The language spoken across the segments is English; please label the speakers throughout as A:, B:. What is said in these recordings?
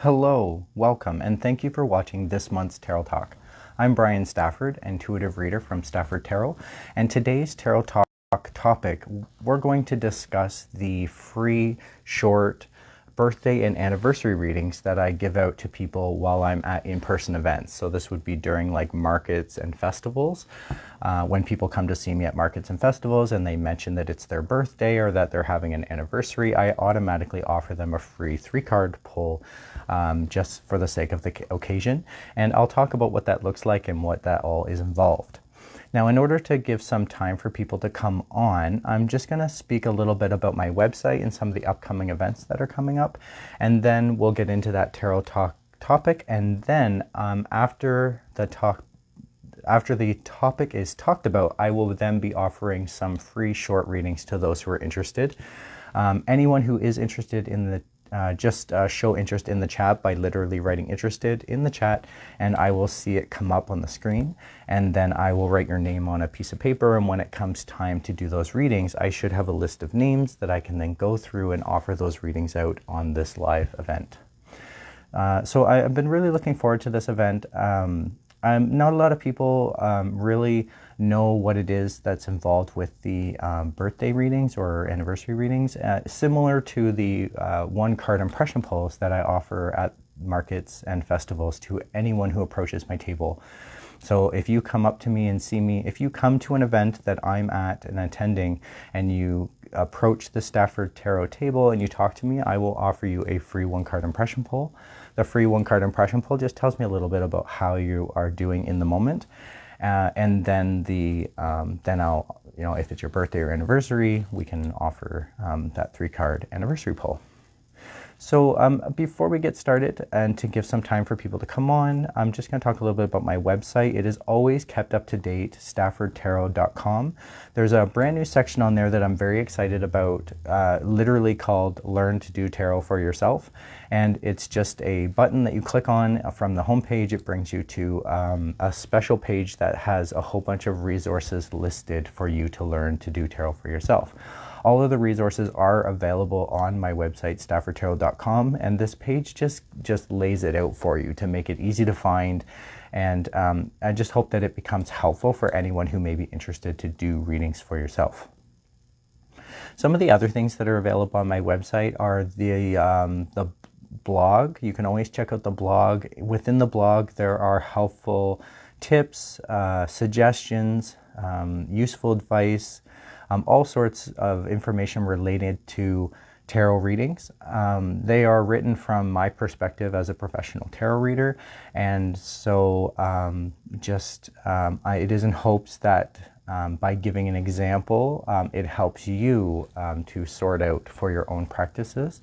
A: Hello, welcome, and thank you for watching this month's Tarot Talk. I'm Bryan Stafford, intuitive reader from Stafford Tarot, and today's Tarot Talk topic, we're going to discuss the free, short, birthday and anniversary readings that I give out to people while I'm at in-person events. So this would be during like markets and festivals. When people come to see me at markets and festivals and they mention that it's their birthday or that they're having an anniversary, I automatically offer them a free 3-card pull just for the sake of the occasion. And I'll talk about what that looks like and what that all is involved. Now, in order to give some time for people to come on, I'm just going to speak a little bit about my website and some of the upcoming events that are coming up, and then we'll get into that Tarot Talk topic. And then after the topic is talked about, I will then be offering some free short readings to those who are interested. Anyone who is interested in the just show interest in the chat by literally writing interested in the chat, and I will see it come up on the screen, and then I will write your name on a piece of paper, and when it comes time to do those readings, I should have a list of names that I can then go through and offer those readings out on this live event. So I've been really looking forward to this event. Not a lot of people really know what it is that's involved with the birthday readings or anniversary readings, similar to the 1-card impression pulls that I offer at markets and festivals to anyone who approaches my table. So if you come up to me and see me, if you come to an event that I'm at and attending and you approach the Stafford Tarot table and you talk to me, I will offer you a free 1-card impression pull. The free 1-card impression pull just tells me a little bit about how you are doing in the moment. And then then I'll, if it's your birthday or anniversary, we can offer that 3-card anniversary pull. So before we get started, and to give some time for people to come on, I'm just going to talk a little bit about my website. It is always kept up to date, staffordtarot.com. There's a brand new section on there that I'm very excited about, literally called Learn to Do Tarot for Yourself. And it's just a button that you click on from the homepage. It brings you to a special page that has a whole bunch of resources listed for you to learn to do tarot for yourself. All of the resources are available on my website, staffordtarot.com, and this page just lays it out for you to make it easy to find. And I just hope that it becomes helpful for anyone who may be interested to do readings for yourself. Some of the other things that are available on my website are the blog. You can always check out the blog. Within the blog, there are helpful tips, suggestions, useful advice, all sorts of information related to tarot readings. They are written from my perspective as a professional tarot reader, and so it is in hopes that by giving an example, it helps you to sort out for your own practices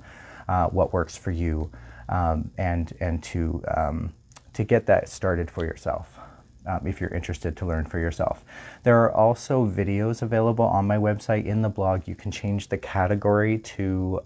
A: what works for you, and to get that started for yourself. If you're interested to learn for yourself. There are also videos available on my website. In the blog, you can change the category to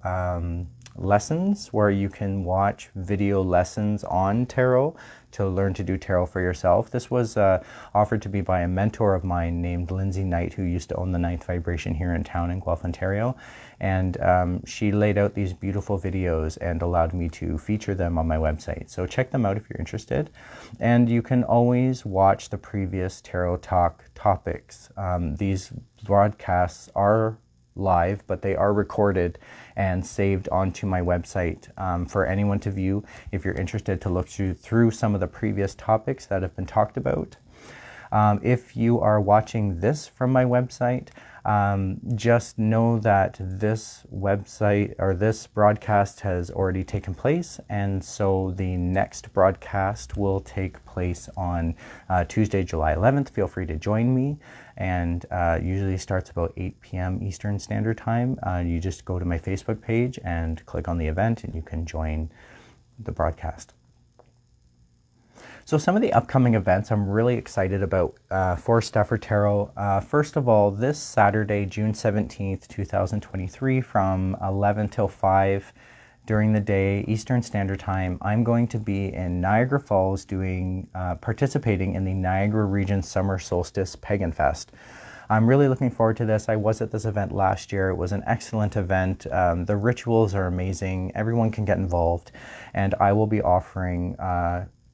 A: lessons, where you can watch video lessons on tarot to learn to do tarot for yourself. This was offered to me by a mentor of mine named Lindsay Knight, who used to own the Ninth Vibration here in town in Guelph, Ontario. And she laid out these beautiful videos and allowed me to feature them on my website. So check them out if you're interested. And you can always watch the previous Tarot Talk topics. These broadcasts are live, but they are recorded and saved onto my website for anyone to view if you're interested to look through some of the previous topics that have been talked about. If you are watching this from my website, just know that this website or this broadcast has already taken place, and so the next broadcast will take place on Tuesday, July 11th. Feel free to join me, and usually starts about 8 p.m. Eastern Standard Time. You just go to my Facebook page and click on the event, and you can join the broadcast. So some of the upcoming events I'm really excited about for Stafford Tarot. First of all, this Saturday, June 17th, 2023, from 11 till 5 during the day, Eastern Standard Time, I'm going to be in Niagara Falls participating in the Niagara Region Summer Solstice Pagan Fest. I'm really looking forward to this. I was at this event last year. It was an excellent event. The rituals are amazing. Everyone can get involved, and I will be offering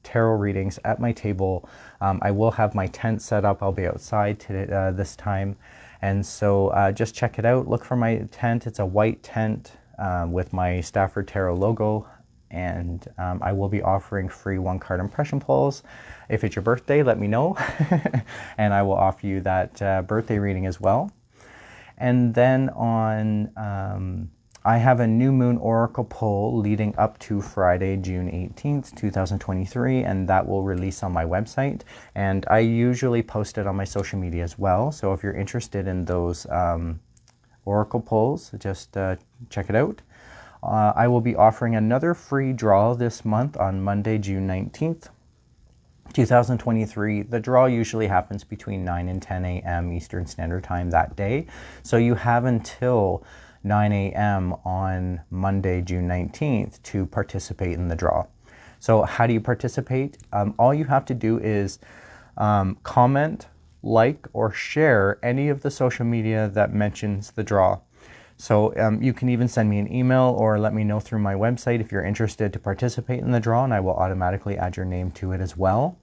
A: tarot readings at my table. I will have my tent set up. I'll be outside today, this time, and so just check it out. Look for my tent. It's a white tent with my Stafford Tarot logo, and I will be offering free one-card impression pulls. If it's your birthday, let me know, and I will offer you that birthday reading as well. And then on I have a new moon oracle pull leading up to Friday, June 18th, 2023, and that will release on my website. And I usually post it on my social media as well. So if you're interested in those oracle pulls, just check it out. I will be offering another free draw this month on Monday, June 19th. 2023. The draw usually happens between 9 and 10 a.m. Eastern Standard Time that day. So you have until 9 a.m. on Monday, June 19th to participate in the draw. So how do you participate? All you have to do is comment, like, or share any of the social media that mentions the draw. So you can even send me an email or let me know through my website if you're interested to participate in the draw, and I will automatically add your name to it as well.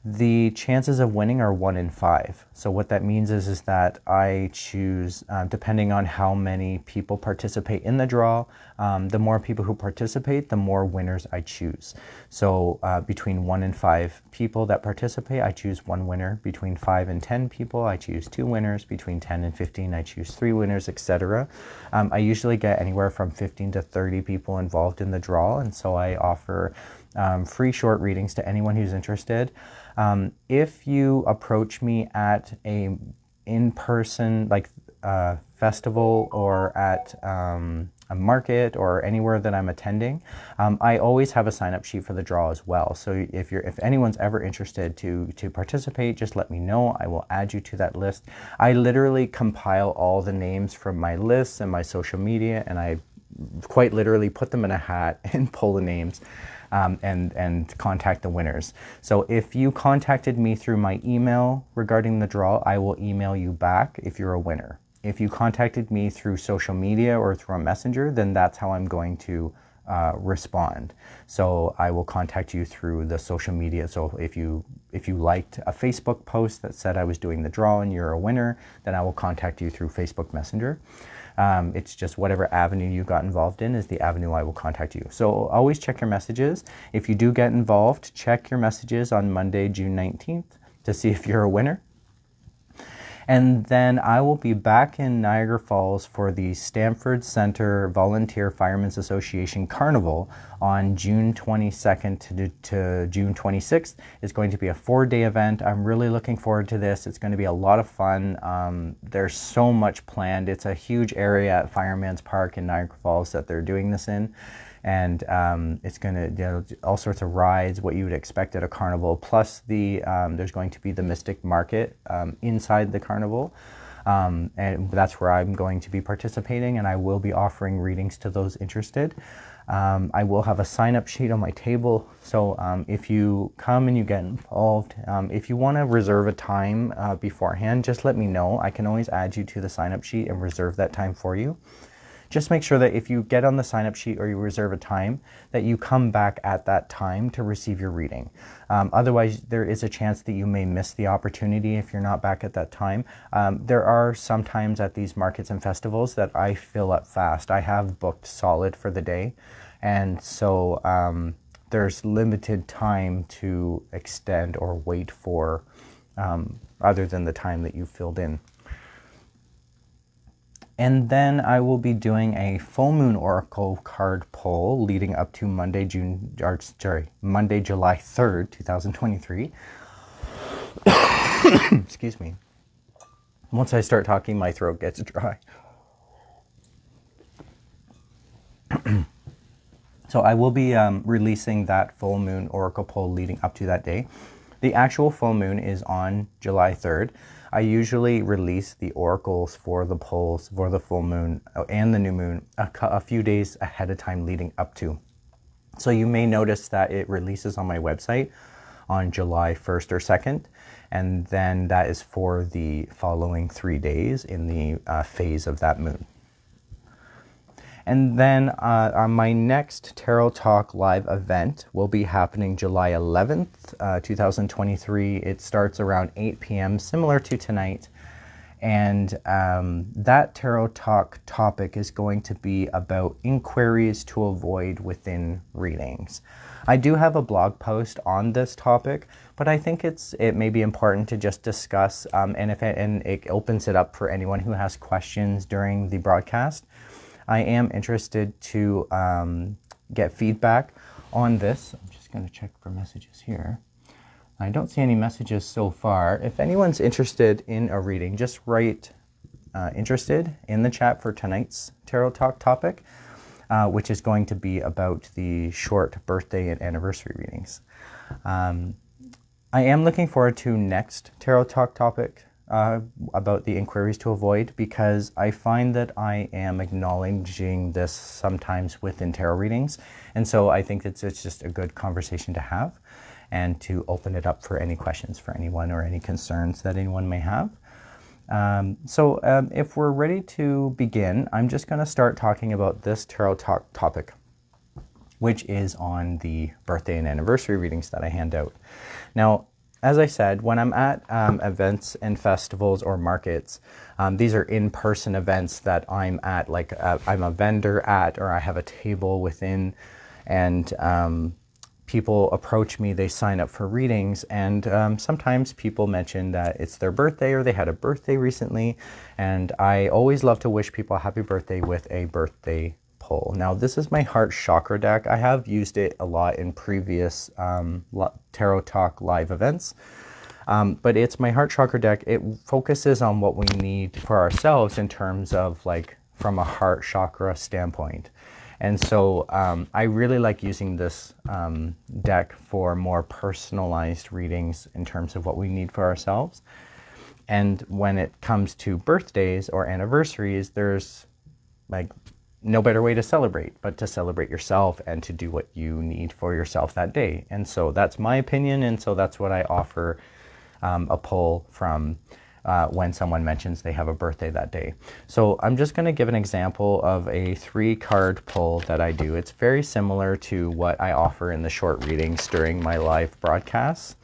A: The chances of winning are 1 in 5. So what that means is that I choose, depending on how many people participate in the draw, the more people who participate, the more winners I choose. So between 1 and 5 people that participate, I choose 1 winner. Between 5 and 10 people, I choose 2 winners. Between 10 and 15, I choose 3 winners, etc. I usually get anywhere from 15 to 30 people involved in the draw, and so I offer free short readings to anyone who's interested. If you approach me at a in-person festival or at a market or anywhere that I'm attending, I always have a sign-up sheet for the draw as well. So if anyone's ever interested to participate, just let me know. I will add you to that list. I literally compile all the names from my lists and my social media, and I quite literally put them in a hat and pull the names. And contact the winners. So if you contacted me through my email regarding the draw, I will email you back if you're a winner. If you contacted me through social media or through a messenger, then that's how I'm going to respond. So I will contact you through the social media. So if you liked a Facebook post that said I was doing the draw and you're a winner, then I will contact you through Facebook Messenger. It's just whatever avenue you got involved in is the avenue I will contact you. So always check your messages. If you do get involved, check your messages on Monday, June 19th to see if you're a winner. And then I will be back in Niagara Falls for the Stamford Center Volunteer Firemen's Association Carnival on June 22nd to June 26th. It's going to be a 4-day event. I'm really looking forward to this. It's going to be a lot of fun. There's so much planned. It's a huge area at Fireman's Park in Niagara Falls that they're doing this in. And it's going to, all sorts of rides, what you would expect at a carnival. Plus, there's going to be the Mystic Market inside the carnival, and that's where I'm going to be participating. And I will be offering readings to those interested. I will have a sign-up sheet on my table. So if you come and you get involved, if you want to reserve a time beforehand, just let me know. I can always add you to the sign-up sheet and reserve that time for you. Just make sure that if you get on the sign-up sheet or you reserve a time, that you come back at that time to receive your reading. Otherwise, there is a chance that you may miss the opportunity if you're not back at that time. There are some times at these markets and festivals that I fill up fast. I have booked solid for the day, and so there's limited time to extend or wait for other than the time that you filled in. And then I will be doing a full moon oracle card pull leading up to Monday, July 3rd, 2023. Excuse me. Once I start talking, my throat gets dry. So I will be releasing that full moon oracle pull leading up to that day. The actual full moon is on July 3rd. I usually release the oracles for the pulls for the full moon and the new moon a few days ahead of time leading up to. So you may notice that it releases on my website on July 1st or 2nd. And then that is for the following 3 days in the phase of that moon. And then on my next Tarot Talk live event will be happening July 11th, 2023. It starts around 8 p.m., similar to tonight. And that Tarot Talk topic is going to be about inquiries to avoid within readings. I do have a blog post on this topic, but I think it may be important to just discuss, and it opens it up for anyone who has questions during the broadcast. I am interested to get feedback on this. I'm just going to check for messages here. I don't see any messages so far. If anyone's interested in a reading, just write interested in the chat for tonight's Tarot Talk topic, which is going to be about the short birthday and anniversary readings. I am looking forward to next Tarot Talk topic about the inquiries to avoid, because I find that I am acknowledging this sometimes within tarot readings. And so I think it's just a good conversation to have and to open it up for any questions for anyone or any concerns that anyone may have. So if we're ready to begin, I'm just going to start talking about this Tarot Talk topic, which is on the birthday and anniversary readings that I hand out. Now, as I said, when I'm at events and festivals or markets, these are in-person events that I'm at, like I'm a vendor at, or I have a table within, and people approach me, they sign up for readings, and sometimes people mention that it's their birthday or they had a birthday recently, and I always love to wish people a happy birthday with a birthday pull. Now, this is my heart chakra deck. I have used it a lot in previous Tarot Talk live events, but it's my heart chakra deck. It focuses on what we need for ourselves in terms of like from a heart chakra standpoint. And so I really like using this deck for more personalized readings in terms of what we need for ourselves. And when it comes to birthdays or anniversaries, there's like no better way to celebrate but to celebrate yourself and to do what you need for yourself that day. And so that's my opinion, and so that's what I offer a pull from when someone mentions they have a birthday that day. So I'm just going to give an example of a 3-card pull that I do. It's very similar to what I offer in the short readings during my live broadcasts.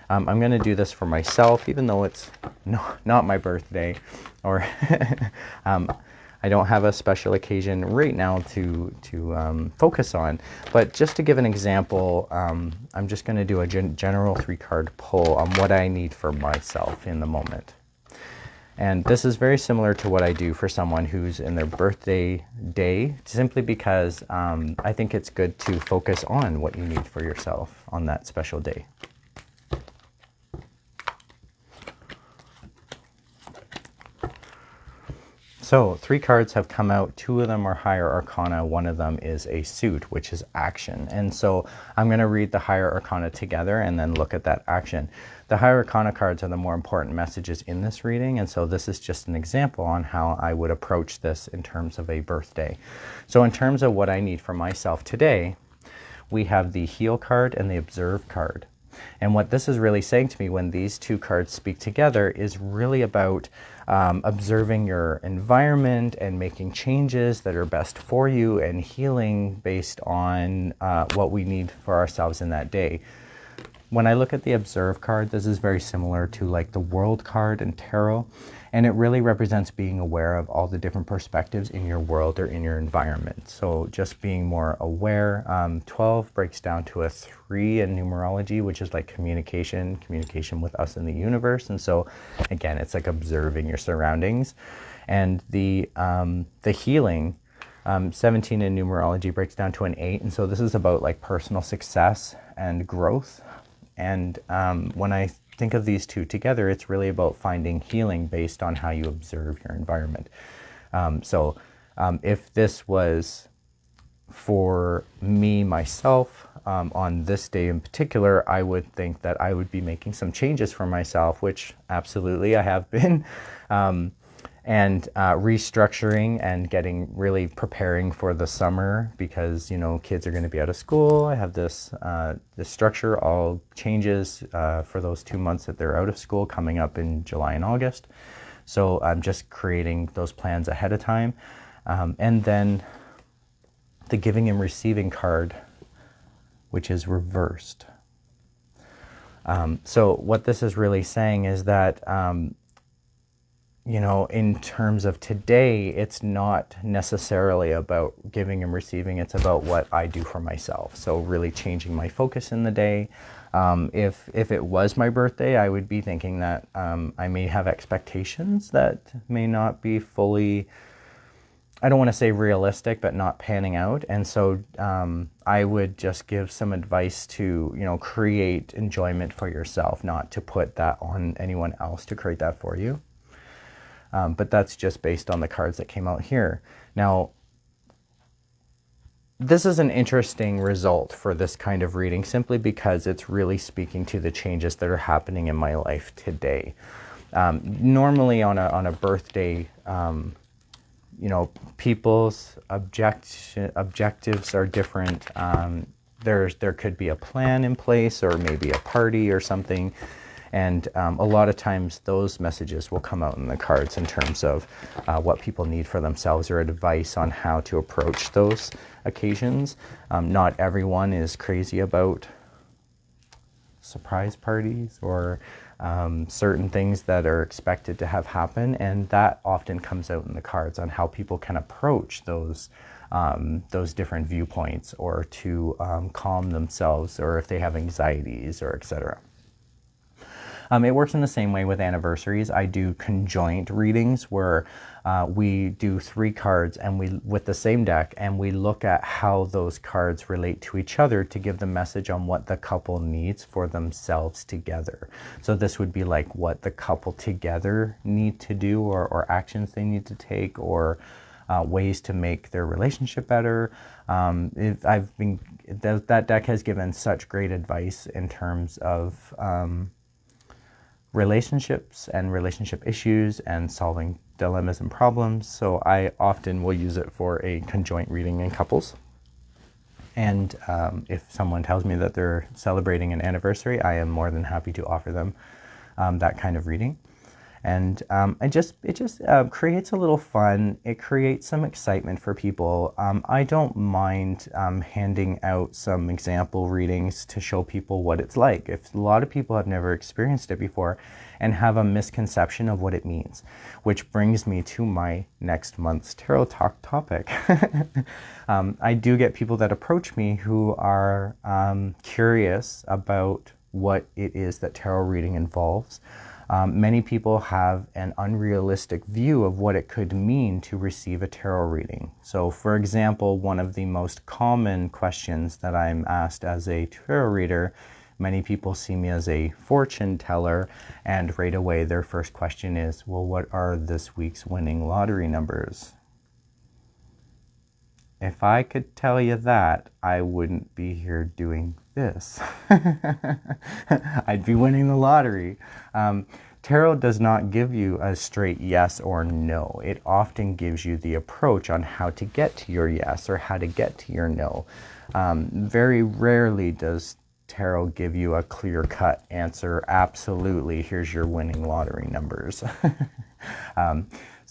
A: I'm going to do this for myself, even though it's not my birthday, or I don't have a special occasion right now to focus on. But just to give an example, I'm just going to do a general 3-card pull on what I need for myself in the moment. And this is very similar to what I do for someone who's in their birthday day, simply because I think it's good to focus on what you need for yourself on that special day. So 3 cards have come out. 2 of them are higher arcana. 1 of them is a suit, which is action. And so I'm going to read the higher arcana together and then look at that action. The higher arcana cards are the more important messages in this reading. And so this is just an example on how I would approach this in terms of a birthday. So in terms of what I need for myself today, we have the heal card and the observe card. And what this is really saying to me when these 2 cards speak together is really about observing your environment and making changes that are best for you and healing based on what we need for ourselves in that day. When I look at the observe card, this is very similar to like the world card in tarot, and it really represents being aware of all the different perspectives in your world or in your environment. So just being more aware. 12 breaks down to a 3 in numerology, which is like communication with us in the universe. And so again, it's like observing your surroundings. And the healing, 17 in numerology breaks down to an 8. And so this is about like personal success and growth. And when I think of these 2 together, it's really about finding healing based on how you observe your environment. So if this was for me, myself, on this day in particular, I would think that I would be making some changes for myself, which absolutely I have been. and restructuring and getting really preparing for the summer, because kids are going to be out of school. I have this structure all changes for those 2 months that they're out of school coming up in July and August. So I'm just creating those plans ahead of time. And then the giving and receiving card, which is reversed. So what this is really saying is that, in terms of today, it's not necessarily about giving and receiving. It's about what I do for myself. So really changing my focus in the day. If it was my birthday, I would be thinking that I may have expectations that may not be fully, I don't want to say realistic, but not panning out. And so I would just give some advice to, create enjoyment for yourself, not to put that on anyone else to create that for you. But that's just based on the cards that came out here. Now, this is an interesting result for this kind of reading, simply because it's really speaking to the changes that are happening in my life today. Normally on a birthday, people's objectives are different. There could be a plan in place, or maybe a party or something. And a lot of times those messages will come out in the cards in terms of what people need for themselves, or advice on how to approach those occasions. Not everyone is crazy about surprise parties or certain things that are expected to have happen. And that often comes out in the cards on how people can approach those different viewpoints, or to calm themselves, or if they have anxieties, or etc. It works in the same way with anniversaries. I do conjoint readings where we do 3 cards and with the same deck, and we look at how those cards relate to each other to give the message on what the couple needs for themselves together. So this would be like what the couple together need to do, or actions they need to take, or ways to make their relationship better. That deck has given such great advice in terms of relationships and relationship issues and solving dilemmas and problems. So I often will use it for a conjoint reading in couples. And if someone tells me that they're celebrating an anniversary, I am more than happy to offer them that kind of reading. And it just creates a little fun. It creates some excitement for people. I don't mind handing out some example readings to show people what it's like. If a lot of people have never experienced it before and have a misconception of what it means, which brings me to my next month's Tarot Talk topic. I do get people that approach me who are curious about what it is that tarot reading involves. Many people have an unrealistic view of what it could mean to receive a tarot reading. So, for example, one of the most common questions that I'm asked as a tarot reader, many people see me as a fortune teller, and right away their first question is, well, what are this week's winning lottery numbers? If I could tell you that, I wouldn't be here doing this. I'd be winning the lottery. Tarot does not give you a straight yes or no. It often gives you the approach on how to get to your yes or how to get to your no. Very rarely does tarot give you a clear-cut answer. Absolutely, here's your winning lottery numbers.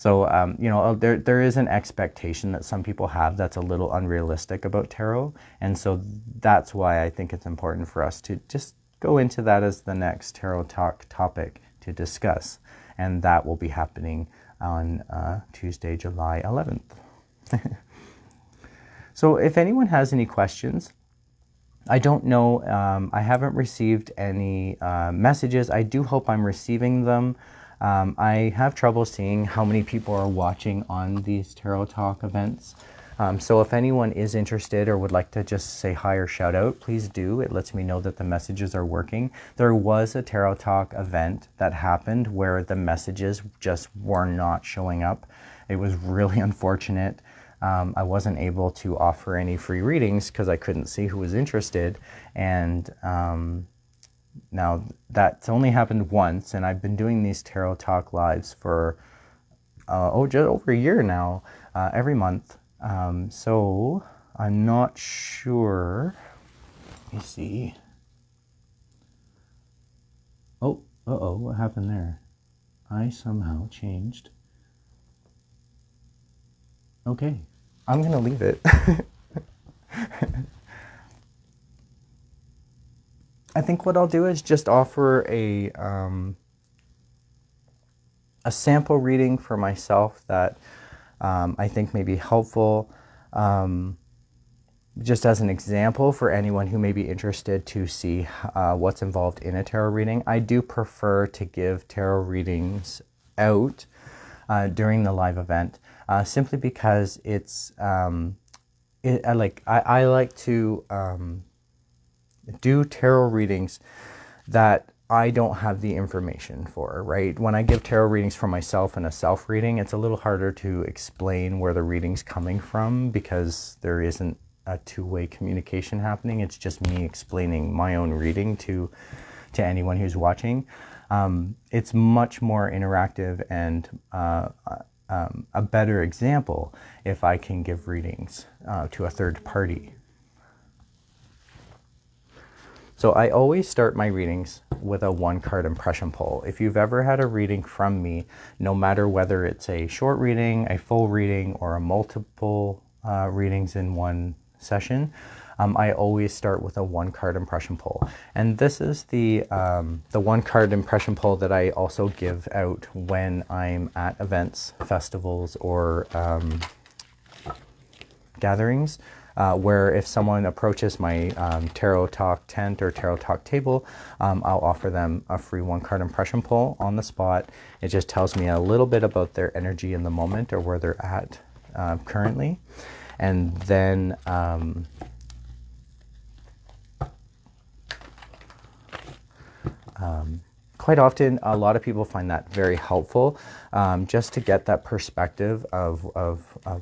A: There is an expectation that some people have that's a little unrealistic about tarot. And so that's why I think it's important for us to just go into that as the next Tarot Talk topic to discuss. And that will be happening on Tuesday, July 11th. So if anyone has any questions, I don't know, I haven't received any messages. I do hope I'm receiving them. I have trouble seeing how many people are watching on these Tarot Talk events. So if anyone is interested or would like to just say hi or shout out, please do. It lets me know that the messages are working. There was a Tarot Talk event that happened where the messages just were not showing up. It was really unfortunate. I wasn't able to offer any free readings because I couldn't see who was interested. And now that's only happened once, and I've been doing these Tarot Talk lives for just over a year now, every month. So I'm not sure. Let me see. Oh, uh-oh, what happened there? I somehow changed. Okay, I'm gonna leave it. I think what I'll do is just offer a sample reading for myself that I think may be helpful, just as an example for anyone who may be interested to see what's involved in a tarot reading. I do prefer to give tarot readings out during the live event, simply because it's I like to do tarot readings that I don't have the information for, right? When I give tarot readings for myself in a self reading, it's a little harder to explain where the reading's coming from because there isn't a two-way communication happening. It's just me explaining my own reading to anyone who's watching. It's much more interactive and a better example if I can give readings to a third party. So I always start my readings with a one-card impression pull. If you've ever had a reading from me, no matter whether it's a short reading, a full reading, or a multiple readings in one session, I always start with a one-card impression pull. And this is the one-card impression pull that I also give out when I'm at events, festivals, or gatherings. Where if someone approaches my Tarot Talk tent or Tarot Talk table, I'll offer them a free one-card impression pull on the spot. It just tells me a little bit about their energy in the moment or where they're at currently. And then quite often, a lot of people find that very helpful, just to get that perspective of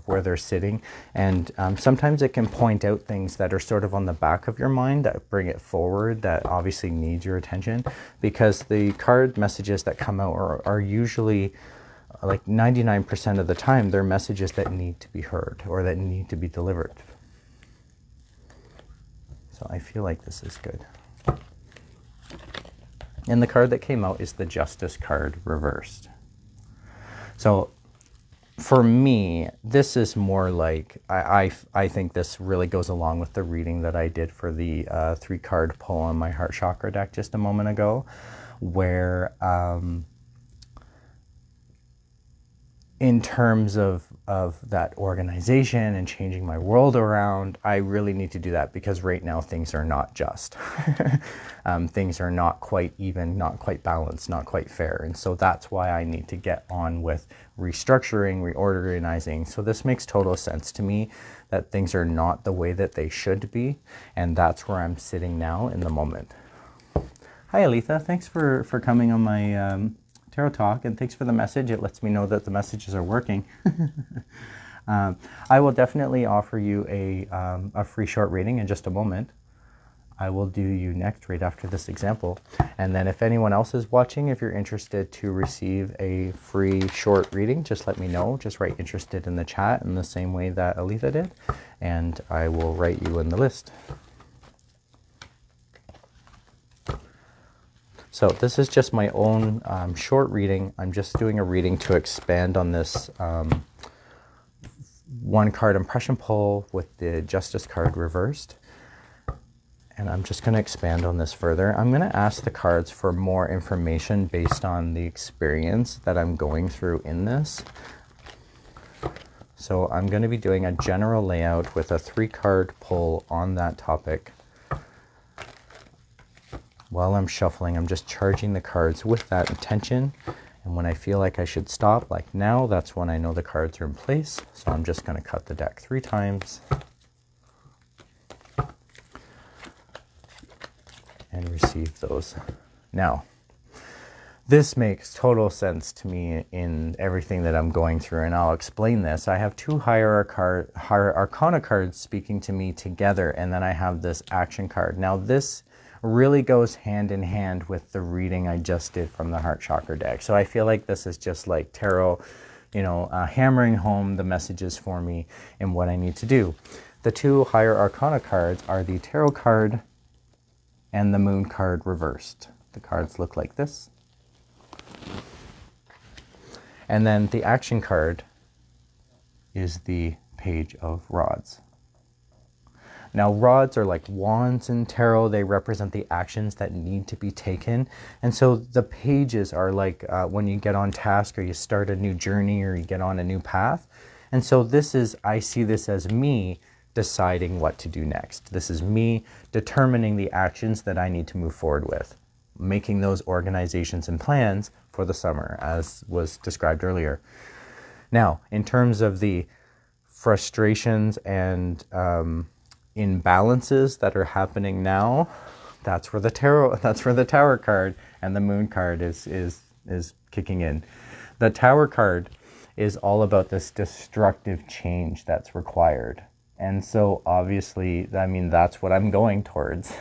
A: where they're sitting. And sometimes it can point out things that are sort of on the back of your mind that bring it forward, that obviously need your attention, because the card messages that come out are usually, like 99% of the time, they're messages that need to be heard or that need to be delivered. So I feel like this is good. And the card that came out is the Justice card reversed. So for me, this is more like, I think this really goes along with the reading that I did for the 3-card pull on my heart chakra deck just a moment ago, where in terms of that organization and changing my world around, I really need to do that because right now things are not just. Things are not quite even, not quite balanced, not quite fair. And so that's why I need to get on with restructuring, reorganizing. So this makes total sense to me that things are not the way that they should be. And that's where I'm sitting now in the moment. Hi, Aletha. Thanks for coming on my Tarot Talk, and thanks for the message. It lets me know that the messages are working. I will definitely offer you a free short reading in just a moment. I will do you next right after this example. And then if anyone else is watching, if you're interested to receive a free short reading, just let me know. Just write interested in the chat in the same way that Aletha did, and I will write you in the list. So this is just my own short reading. I'm just doing a reading to expand on this one-card impression pull with the Justice card reversed. And I'm just going to expand on this further. I'm going to ask the cards for more information based on the experience that I'm going through in this. So I'm going to be doing a general layout with a 3-card pull on that topic. While I'm shuffling, I'm just charging the cards with that intention. And when I feel like I should stop, like now, that's when I know the cards are in place. So I'm just going to cut the deck 3 times. And receive those. Now, this makes total sense to me in everything that I'm going through, and I'll explain this. I have 2 higher arcana cards speaking to me together, and then I have this action card. Now, this really goes hand in hand with the reading I just did from the heart chakra deck. So I feel like this is just like tarot hammering home the messages for me and what I need to do. The two higher arcana cards are the tarot card and the moon card reversed. The cards look like this. And then the action card is the Page of Rods. Now, rods are like wands in tarot. They represent the actions that need to be taken. And so the pages are like when you get on task or you start a new journey or you get on a new path. And so I see this as me deciding what to do next. This is me determining the actions that I need to move forward with, making those organizations and plans for the summer, as was described earlier. Now, in terms of the frustrations and imbalances that are happening now, that's where the Tower card and the Moon card is kicking in. The Tower card is all about this destructive change that's required. And so obviously, I mean, that's what I'm going towards.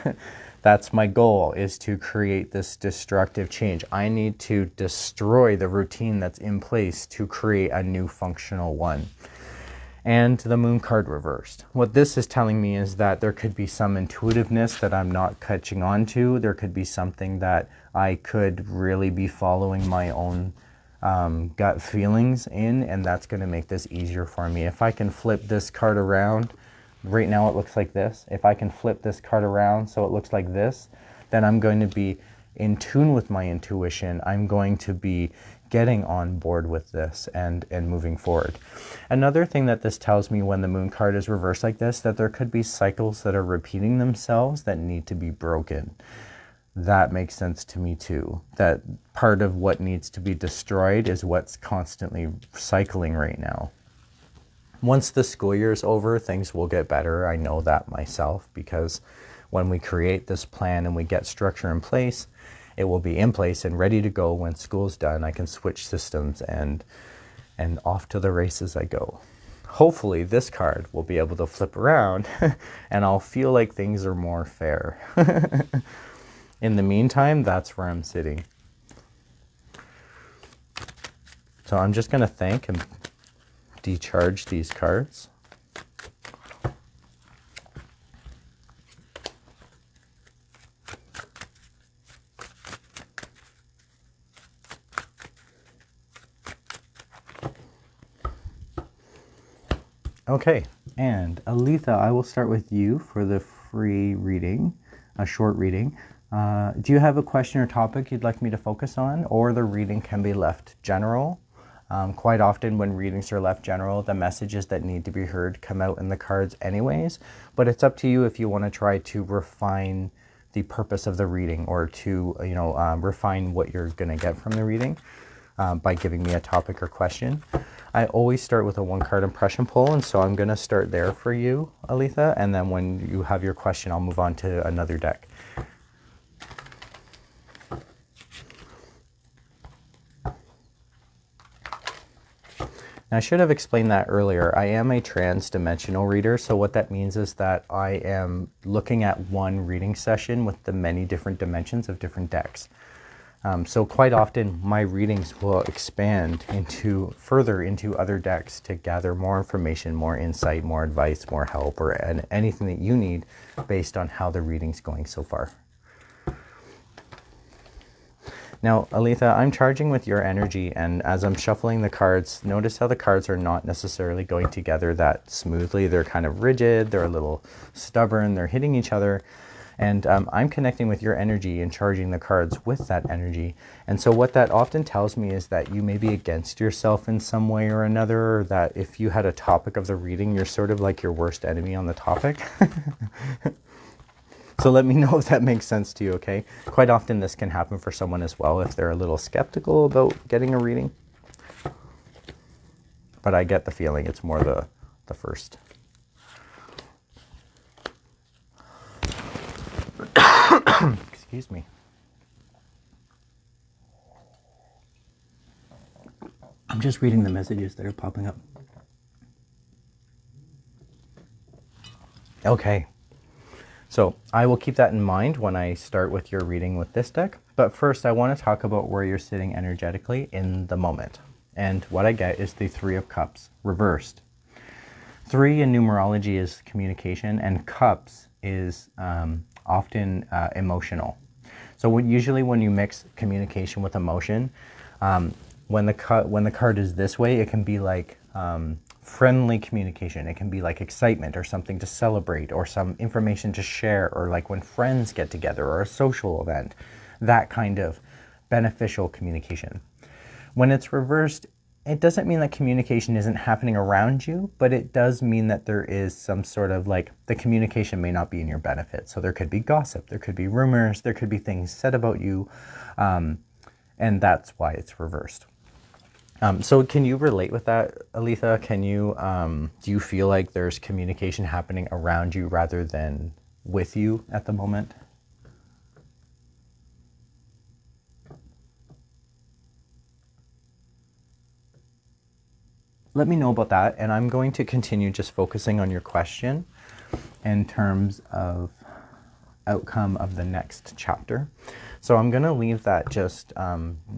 A: That's my goal, is to create this destructive change. I need to destroy the routine that's in place to create a new functional one. And the Moon card reversed. What this is telling me is that there could be some intuitiveness that I'm not catching on to. There could be something that I could really be following my own gut feelings in, and that's going to make this easier for me. If I can flip this card around, right now it looks like this. If I can flip this card around so it looks like this, then I'm going to be in tune with my intuition. I'm going to be getting on board with this and moving forward. Another thing that this tells me when the Moon card is reversed like this, that there could be cycles that are repeating themselves that need to be broken. That makes sense to me too. That part of what needs to be destroyed is what's constantly cycling right now. Once the school year is over, things will get better. I know that myself, because when we create this plan and we get structure in place, it will be in place and ready to go when school's done. I can switch systems and off to the races I go. Hopefully this card will be able to flip around and I'll feel like things are more fair. In the meantime, that's where I'm sitting. So I'm just going to thank and decharge these cards. Okay, and Aletha, I will start with you for the free reading, a short reading. Do you have a question or topic you'd like me to focus on, or the reading can be left general? Quite often when readings are left general, the messages that need to be heard come out in the cards anyways, but it's up to you if you want to try to refine the purpose of the reading, or to refine what you're going to get from the reading by giving me a topic or question. I always start with a one-card impression pull, and so I'm going to start there for you, Aletha, and then when you have your question, I'll move on to another deck. Now, I should have explained that earlier. I am a trans-dimensional reader, so what that means is that I am looking at one reading session with the many different dimensions of different decks. So quite often my readings will expand further into other decks to gather more information, more insight, more advice, more help, or anything that you need based on how the reading's going so far. Now, Aletha, I'm charging with your energy, and as I'm shuffling the cards, notice how the cards are not necessarily going together that smoothly. They're kind of rigid, they're a little stubborn, they're hitting each other. And I'm connecting with your energy and charging the cards with that energy. And so what that often tells me is that you may be against yourself in some way or another, or that if you had a topic of the reading, you're sort of like your worst enemy on the topic. So let me know if that makes sense to you, okay? Quite often this can happen for someone as well if they're a little skeptical about getting a reading. But I get the feeling it's more the first. Excuse me. I'm just reading the messages that are popping up. Okay. So I will keep that in mind when I start with your reading with this deck. But first, I want to talk about where you're sitting energetically in the moment. And what I get is the Three of Cups reversed. 3 in numerology is communication, and cups is often emotional. So usually when you mix communication with emotion, when the card is this way, it can be like friendly communication. It can be like excitement or something to celebrate or some information to share, or like when friends get together or a social event, that kind of beneficial communication. When it's reversed, it doesn't mean that communication isn't happening around you, but it does mean that there is some sort of like, the communication may not be in your benefit. So there could be gossip, there could be rumors, there could be things said about you, and that's why it's reversed. So can you relate with that, Aletha? Can you, do you feel like there's communication happening around you rather than with you at the moment? Let me know about that, and I'm going to continue just focusing on your question in terms of outcome of the next chapter. So I'm going to leave that just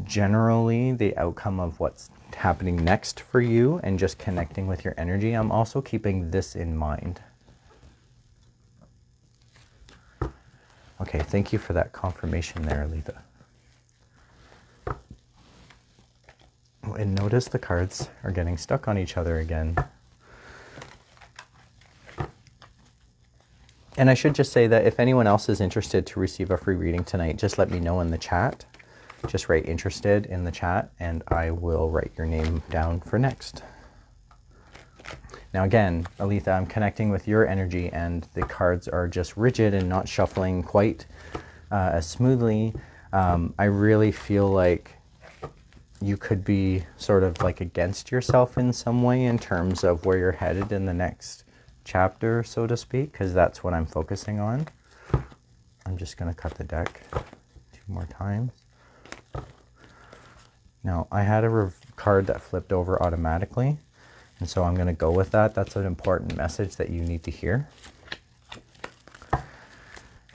A: generally the outcome of what's happening next for you and just connecting with your energy. I'm also keeping this in mind. Okay, thank you for that confirmation there, Aletha. And notice the cards are getting stuck on each other again. And I should just say that if anyone else is interested to receive a free reading tonight, just let me know in the chat. Just write interested in the chat and I will write your name down for next. Now again, Aletha, I'm connecting with your energy and the cards are just rigid and not shuffling quite as smoothly. I really feel like you could be sort of like against yourself in some way in terms of where you're headed in the next chapter, so to speak, because that's what I'm focusing on. I'm just going to cut the deck 2 more times. Now, I had a card that flipped over automatically, and so I'm going to go with that. That's an important message that you need to hear.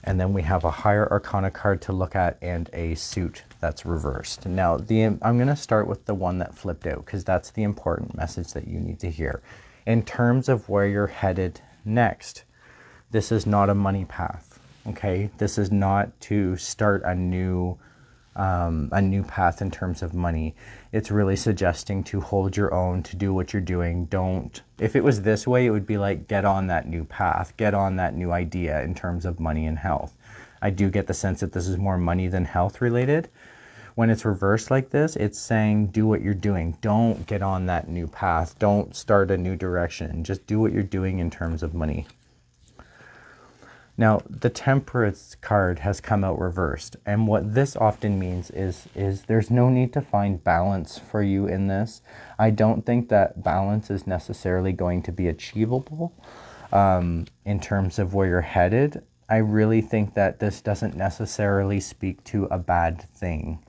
A: And then we have a higher arcana card to look at and a suit that's reversed. Now, I'm going to start with the one that flipped out because that's the important message that you need to hear. In terms of where you're headed next, this is not a money path, okay? This is not to start a new path in terms of money. It's really suggesting to hold your own, to do what you're doing. If it was this way, it would be like, get on that new path, get on that new idea in terms of money and health. I do get the sense that this is more money than health related. When it's reversed like this, it's saying, do what you're doing. Don't get on that new path. Don't start a new direction. Just do what you're doing in terms of money. Now, the Temperance card has come out reversed. And what this often means is there's no need to find balance for you in this. I don't think that balance is necessarily going to be achievable in terms of where you're headed. I really think that this doesn't necessarily speak to a bad thing.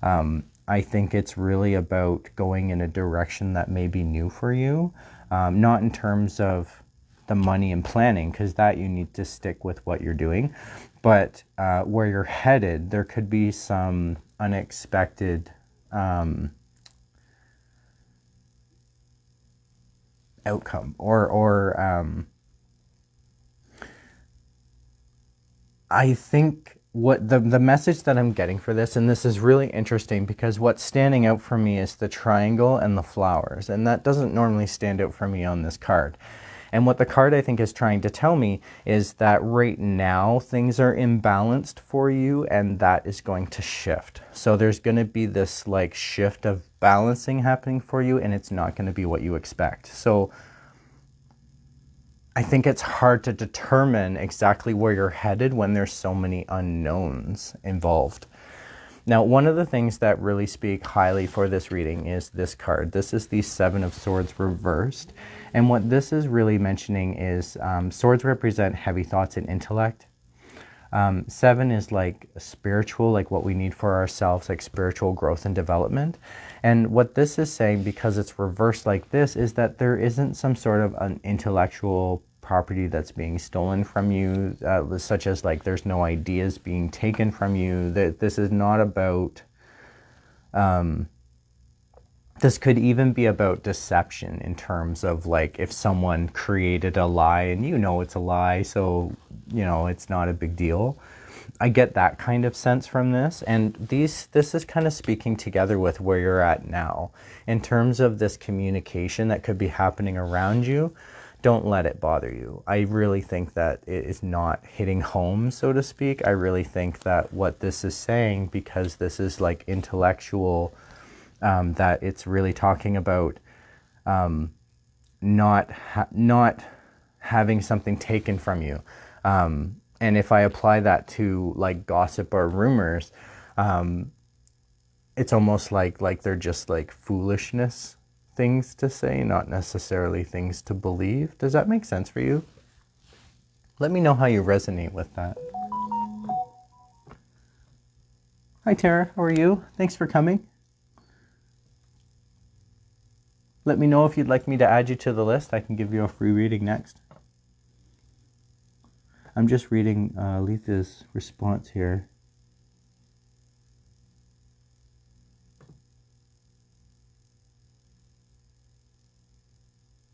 A: I think it's really about going in a direction that may be new for you, not in terms of the money and planning, because that you need to stick with what you're doing, but where you're headed, there could be some unexpected outcome or I think what the message that I'm getting for this, and this is really interesting because what's standing out for me is the triangle and the flowers, and that doesn't normally stand out for me on this card. And what the card I think is trying to tell me is that right now things are imbalanced for you and that is going to shift. So there's going to be this like shift of balancing happening for you and it's not going to be what you expect. So I think it's hard to determine exactly where you're headed when there's so many unknowns involved. Now, one of the things that really speak highly for this reading is this card. This is the Seven of Swords reversed. And what this is really mentioning is swords represent heavy thoughts and intellect. 7 is like spiritual, like what we need for ourselves, like spiritual growth and development. And what this is saying, because it's reversed like this, is that there isn't some sort of an intellectual property that's being stolen from you, such as like there's no ideas being taken from you. That this is not about This could even be about deception in terms of like if someone created a lie and you know it's a lie, so you know it's not a big deal. I get that kind of sense from this, and this is kind of speaking together with where you're at now in terms of this communication that could be happening around you. Don't let it bother you. I really think that it is not hitting home, so to speak. I really think that what this is saying, because this is like intellectual, that it's really talking about not having something taken from you. And if I apply that to like gossip or rumors, it's almost like they're just like foolishness things to say, not necessarily things to believe. Does that make sense for you? Let me know how you resonate with that. Hi Tara, how are you? Thanks for coming. Let me know if you'd like me to add you to the list. I can give you a free reading next. I'm just reading Letha's response here.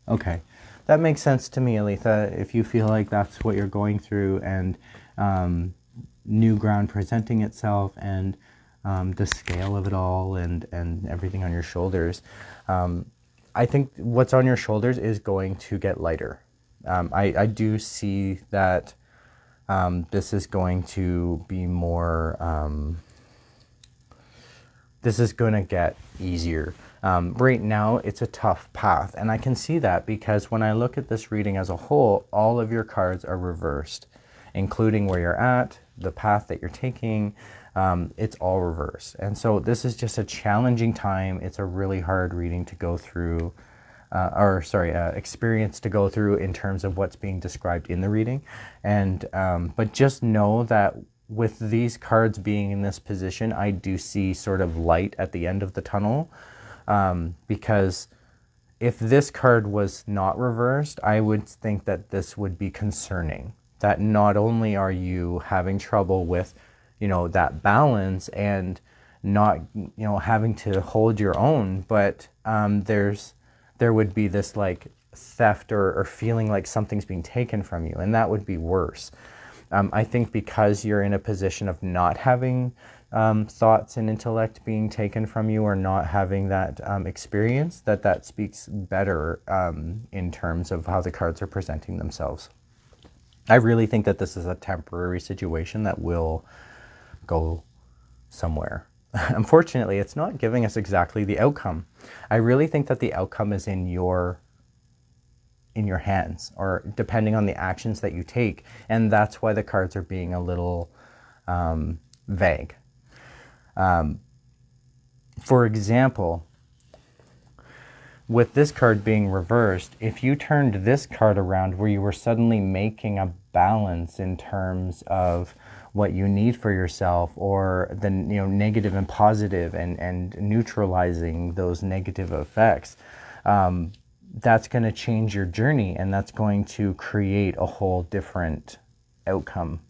A: Okay, that makes sense to me, Aletha. If you feel like that's what you're going through, and new ground presenting itself, and the scale of it all, and everything on your shoulders, I think what's on your shoulders is going to get lighter. I do see that this is going to be more, this is going to get easier. Right now, it's a tough path, and I can see that because when I look at this reading as a whole, all of your cards are reversed, including where you're at, the path that you're taking. It's all reversed, and so this is just a challenging time. It's a really hard reading to go through, experience to go through in terms of what's being described in the reading. And but just know that with these cards being in this position, I do see sort of light at the end of the tunnel. Because if this card was not reversed, I would think that this would be concerning. That not only are you having trouble with, you know, that balance and not, you know, having to hold your own, but there would be this like theft or feeling like something's being taken from you, and that would be worse. I think because you're in a position of not having thoughts and intellect being taken from you, or not having that experience, that speaks better in terms of how the cards are presenting themselves. I really think that this is a temporary situation that will go somewhere. Unfortunately, it's not giving us exactly the outcome. I really think that the outcome is in your hands, or depending on the actions that you take, and that's why the cards are being a little vague. For example, with this card being reversed, if you turned this card around where you were suddenly making a balance in terms of what you need for yourself, or the, you know, negative and positive, and neutralizing those negative effects, that's going to change your journey, and that's going to create a whole different outcome.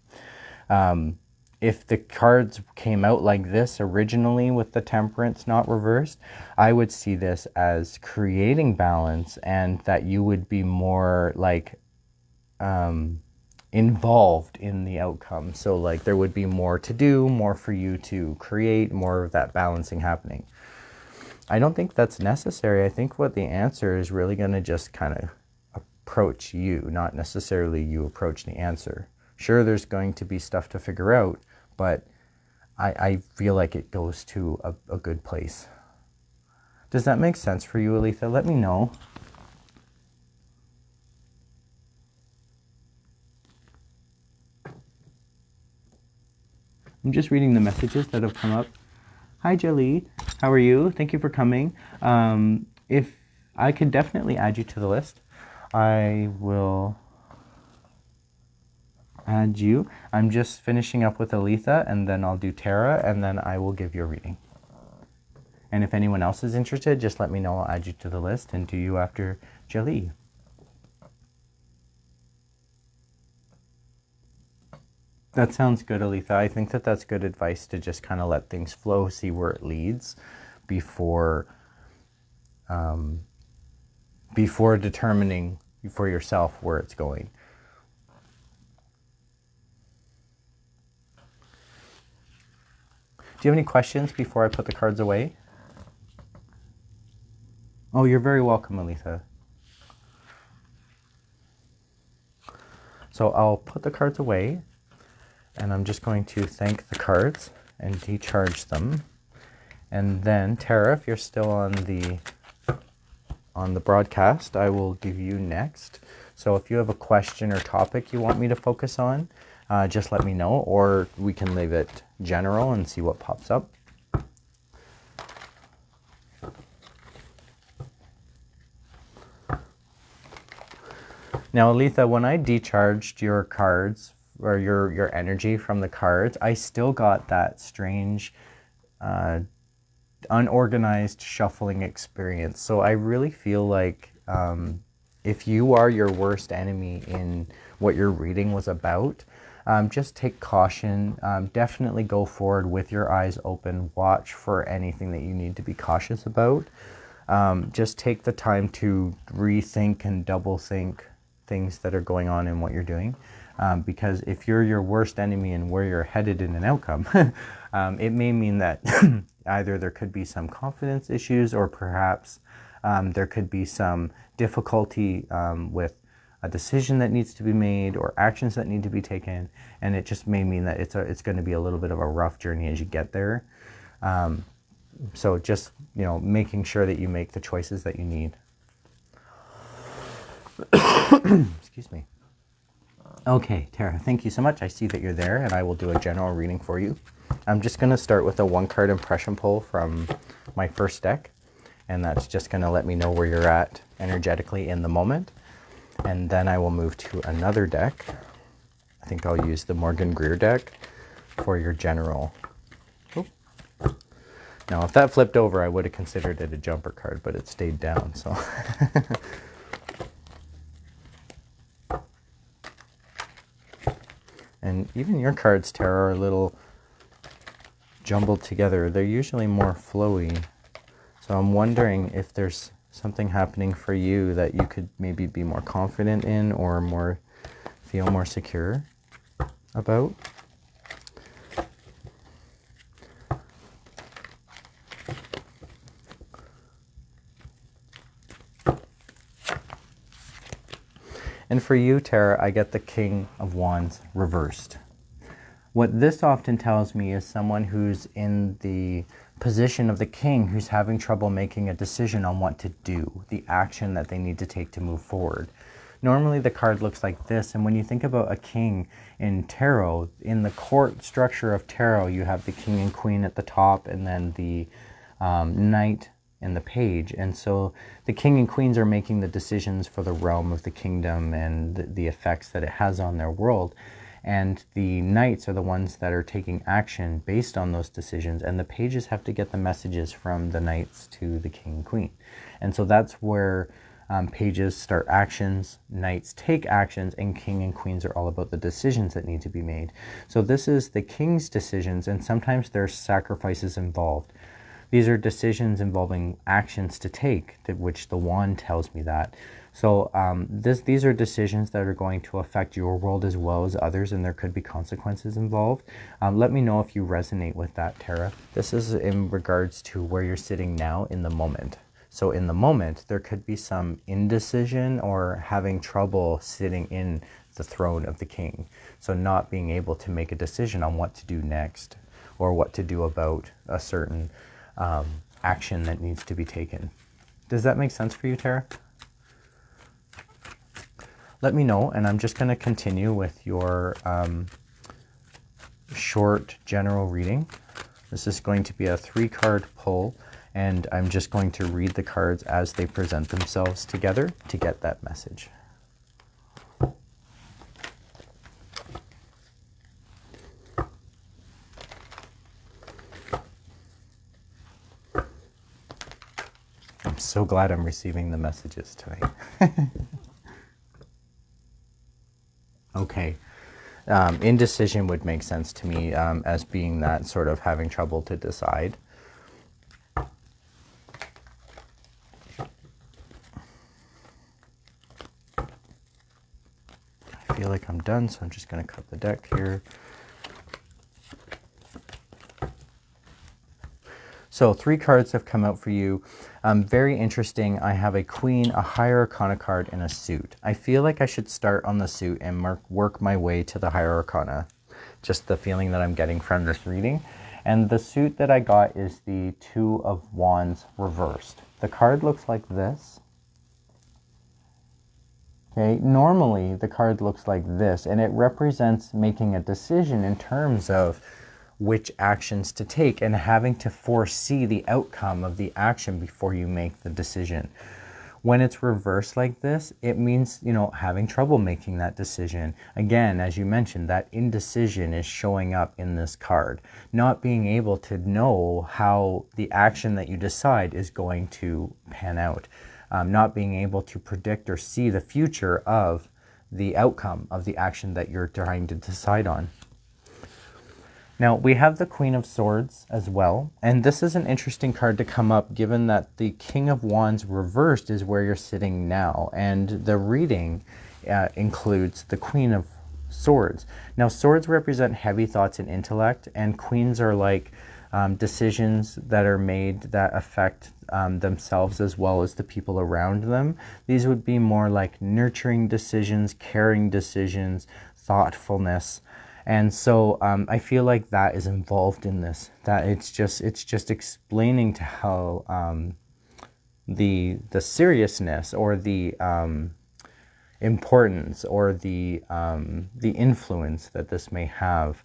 A: If the cards came out like this originally with the Temperance not reversed, I would see this as creating balance, and that you would be more like involved in the outcome. So like there would be more to do, more for you to create, more of that balancing happening. I don't think that's necessary. I think what the answer is really going to just kind of approach you, not necessarily you approach the answer. Sure, there's going to be stuff to figure out, but I feel like it goes to a good place. Does that make sense for you, Aletha? Let me know. I'm just reading the messages that have come up. Hi, Jelly. How are you? Thank you for coming. If I could definitely add you to the list, I will add you. I'm just finishing up with Aletha, and then I'll do Tara, and then I will give you a reading. And if anyone else is interested, just let me know. I'll add you to the list and do you after Jelly. That sounds good, Aletha. I think that that's good advice to just kind of let things flow, see where it leads, before before determining for yourself where it's going. Do you have any questions before I put the cards away? Oh, you're very welcome, Aletha. So I'll put the cards away, and I'm just going to thank the cards and decharge them. And then, Tara, if you're still on the broadcast, I will give you next. So if you have a question or topic you want me to focus on, just let me know, or we can leave it general and see what pops up. Now, Aletha, when I decharged your cards, or your energy from the cards, I still got that strange, unorganized shuffling experience. So I really feel like if you are your worst enemy in what your reading was about, just take caution. Definitely go forward with your eyes open. Watch for anything that you need to be cautious about. Just take the time to rethink and double think things that are going on in what you're doing. Because if you're your worst enemy and where you're headed in an outcome, it may mean that either there could be some confidence issues, or perhaps there could be some difficulty with a decision that needs to be made or actions that need to be taken, and it just may mean that it's going to be a little bit of a rough journey as you get there. So just, making sure that you make the choices that you need. Excuse me. Okay, Tara, thank you so much. I see that you're there, and I will do a general reading for you. I'm just going to start with a 1-card impression pull from my first deck, and that's just going to let me know where you're at energetically in the moment. And then I will move to another deck. I think I'll use the Morgan Greer deck for your general. Oop. Now, if that flipped over, I would have considered it a jumper card, but it stayed down, so... And even your cards, Tara, are a little jumbled together. They're usually more flowy. So I'm wondering if there's something happening for you that you could maybe be more confident in, or feel more secure about. And for you, Tara, I get the King of Wands reversed. What this often tells me is someone who's in the position of the king, who's having trouble making a decision on what to do, the action that they need to take to move forward. Normally the card looks like this, and when you think about a king in tarot, in the court structure of tarot, you have the king and queen at the top, and then the knight and the page. And so the king and queens are making the decisions for the realm of the kingdom and the effects that it has on their world. And the knights are the ones that are taking action based on those decisions, and the pages have to get the messages from the knights to the king and queen. And so that's where pages start actions, knights take actions, and king and queens are all about the decisions that need to be made. So this is the king's decisions, and sometimes there's sacrifices involved. These are decisions involving actions to take, which the wand tells me that. So these are decisions that are going to affect your world as well as others, and there could be consequences involved. Let me know if you resonate with that, Tara. This is in regards to where you're sitting now in the moment. So in the moment, there could be some indecision or having trouble sitting in the throne of the king. So not being able to make a decision on what to do next, or what to do about a certain action that needs to be taken. Does that make sense for you, Tara? Let me know, and I'm just going to continue with your short general reading. This is going to be a 3-card pull, and I'm just going to read the cards as they present themselves together to get that message. I'm so glad I'm receiving the messages tonight. Okay. Indecision would make sense to me as being that sort of having trouble to decide. feel like I'm done, so I'm just going to cut the deck here. So 3 cards have come out for you. Very interesting. I have a Queen, a Higher Arcana card, and a Suit. I feel like I should start on the Suit and work my way to the Higher Arcana. Just the feeling that I'm getting from this reading. And the Suit that I got is the Two of Wands reversed. The card looks like this. Okay, normally the card looks like this, and it represents making a decision in terms of which actions to take and having to foresee the outcome of the action before you make the decision. When it's reversed like this, it means, you know, having trouble making that decision. Again, as you mentioned, that indecision is showing up in this card. Not being able to know how the action that you decide is going to pan out. Not being able to predict or see the future of the outcome of the action that you're trying to decide on. Now, we have the Queen of Swords as well, and this is an interesting card to come up given that the King of Wands reversed is where you're sitting now, and the reading includes the Queen of Swords. Now, swords represent heavy thoughts and intellect, and queens are like decisions that are made that affect themselves as well as the people around them. These would be more like nurturing decisions, caring decisions, thoughtfulness. And so I feel like that is involved in this. That it's just explaining to how the seriousness or the importance or the influence that this may have.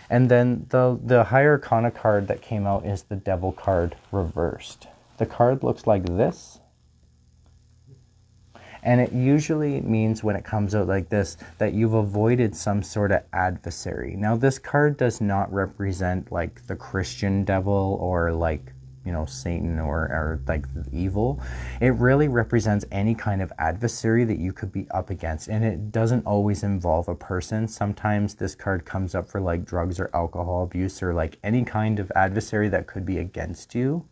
A: And then the Higher Arcana card that came out is the Devil card reversed. The card looks like this. And it usually means when it comes out like this, that you've avoided some sort of adversary. Now, this card does not represent like the Christian devil or like, you know, Satan or like evil. It really represents any kind of adversary that you could be up against. And it doesn't always involve a person. Sometimes this card comes up for like drugs or alcohol abuse or like any kind of adversary that could be against you.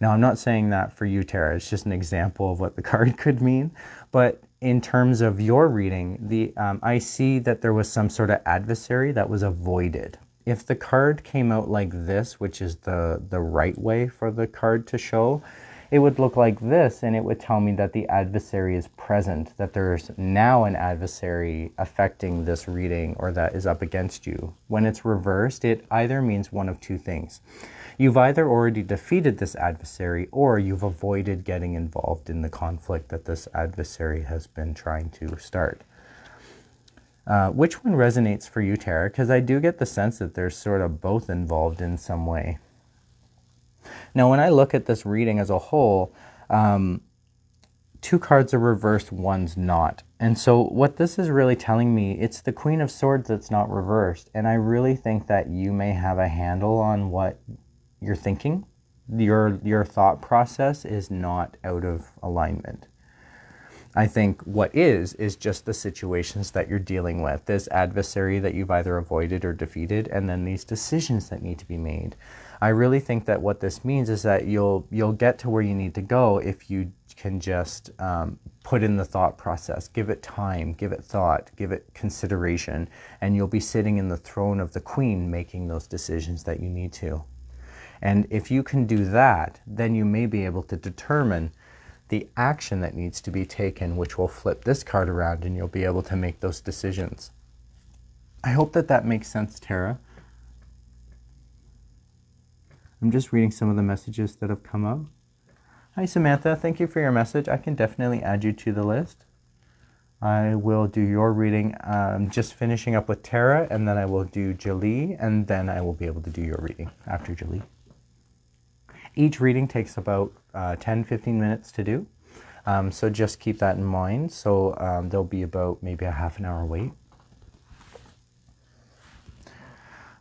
A: Now, I'm not saying that for you, Tara. It's just an example of what the card could mean. But in terms of your reading, I see that there was some sort of adversary that was avoided. If the card came out like this, which is the right way for the card to show, it would look like this, and it would tell me that the adversary is present, that there's now an adversary affecting this reading or that is up against you. When it's reversed, it either means one of two things. You've either already defeated this adversary or you've avoided getting involved in the conflict that this adversary has been trying to start. Which one resonates for you, Tara? Because I do get the sense that there's sort of both involved in some way. Now, when I look at this reading as a whole, 2 cards are reversed, one's not. And so what this is really telling me, it's the Queen of Swords that's not reversed. And I really think that you may have a handle on what you're thinking. Your thought process is not out of alignment. I think what is just the situations that you're dealing with, this adversary that you've either avoided or defeated, and then these decisions that need to be made. I really think that what this means is that you'll get to where you need to go if you can just put in the thought process, give it time, give it thought, give it consideration, and you'll be sitting in the throne of the Queen making those decisions that you need to. And if you can do that, then you may be able to determine the action that needs to be taken, which will flip this card around and you'll be able to make those decisions. I hope that that makes sense, Tara. I'm just reading some of the messages that have come up. Hi, Samantha. Thank you for your message. I can definitely add you to the list. I will do your reading. I'm just finishing up with Tara, and then I will do Jolie, and then I will be able to do your reading after Jolie. Each reading takes about 10-15 minutes to do, so just keep that in mind. So there'll be about maybe a half an hour wait.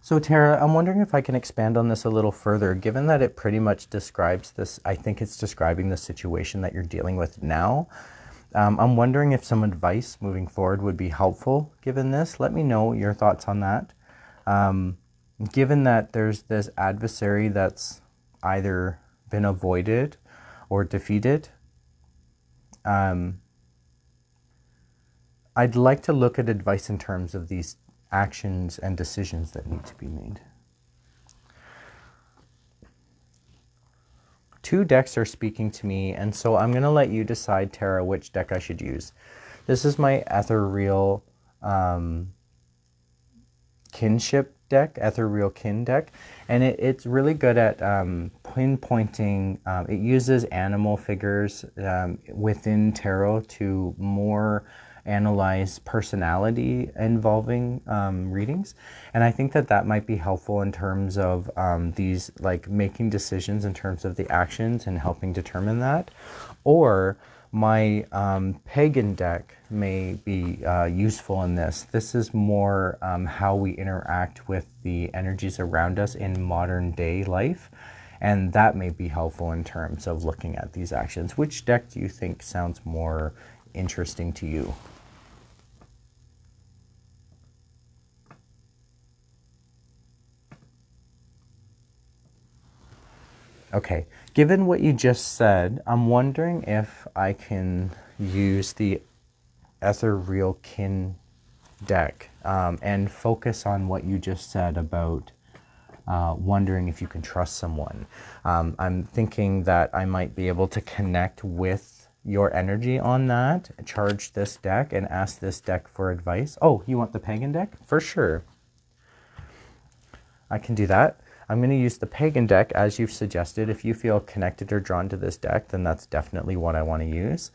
A: So Tara, I'm wondering if I can expand on this a little further, given that it pretty much describes this. I think it's describing the situation that you're dealing with now. I'm wondering if some advice moving forward would be helpful given this. Let me know your thoughts on that. Given that there's this adversary that's either been avoided or defeated, I'd like to look at advice in terms of these actions and decisions that need to be made. 2 decks are speaking to me, and so I'm going to let you decide, Tara, which deck I should use. This is my Ethereal Kinship deck, Ethereal Kin deck, and it's really good at pinpointing. It uses animal figures within tarot to more analyze personality involving readings, and I think that might be helpful in terms of these, like, making decisions in terms of the actions and helping determine that. Or my pagan deck may be useful in this. This is more how we interact with the energies around us in modern day life, and that may be helpful in terms of looking at these actions. Which deck do you think sounds more interesting to you? Okay, given what you just said, I'm wondering if I can use the Ethereal Kin deck and focus on what you just said about wondering if you can trust someone. I'm thinking that I might be able to connect with your energy on that, charge this deck, and ask this deck for advice. Oh, you want the pagan deck? For sure. I can do that. I'm going to use the pagan deck as you've suggested. If you feel connected or drawn to this deck, then that's definitely what I want to use.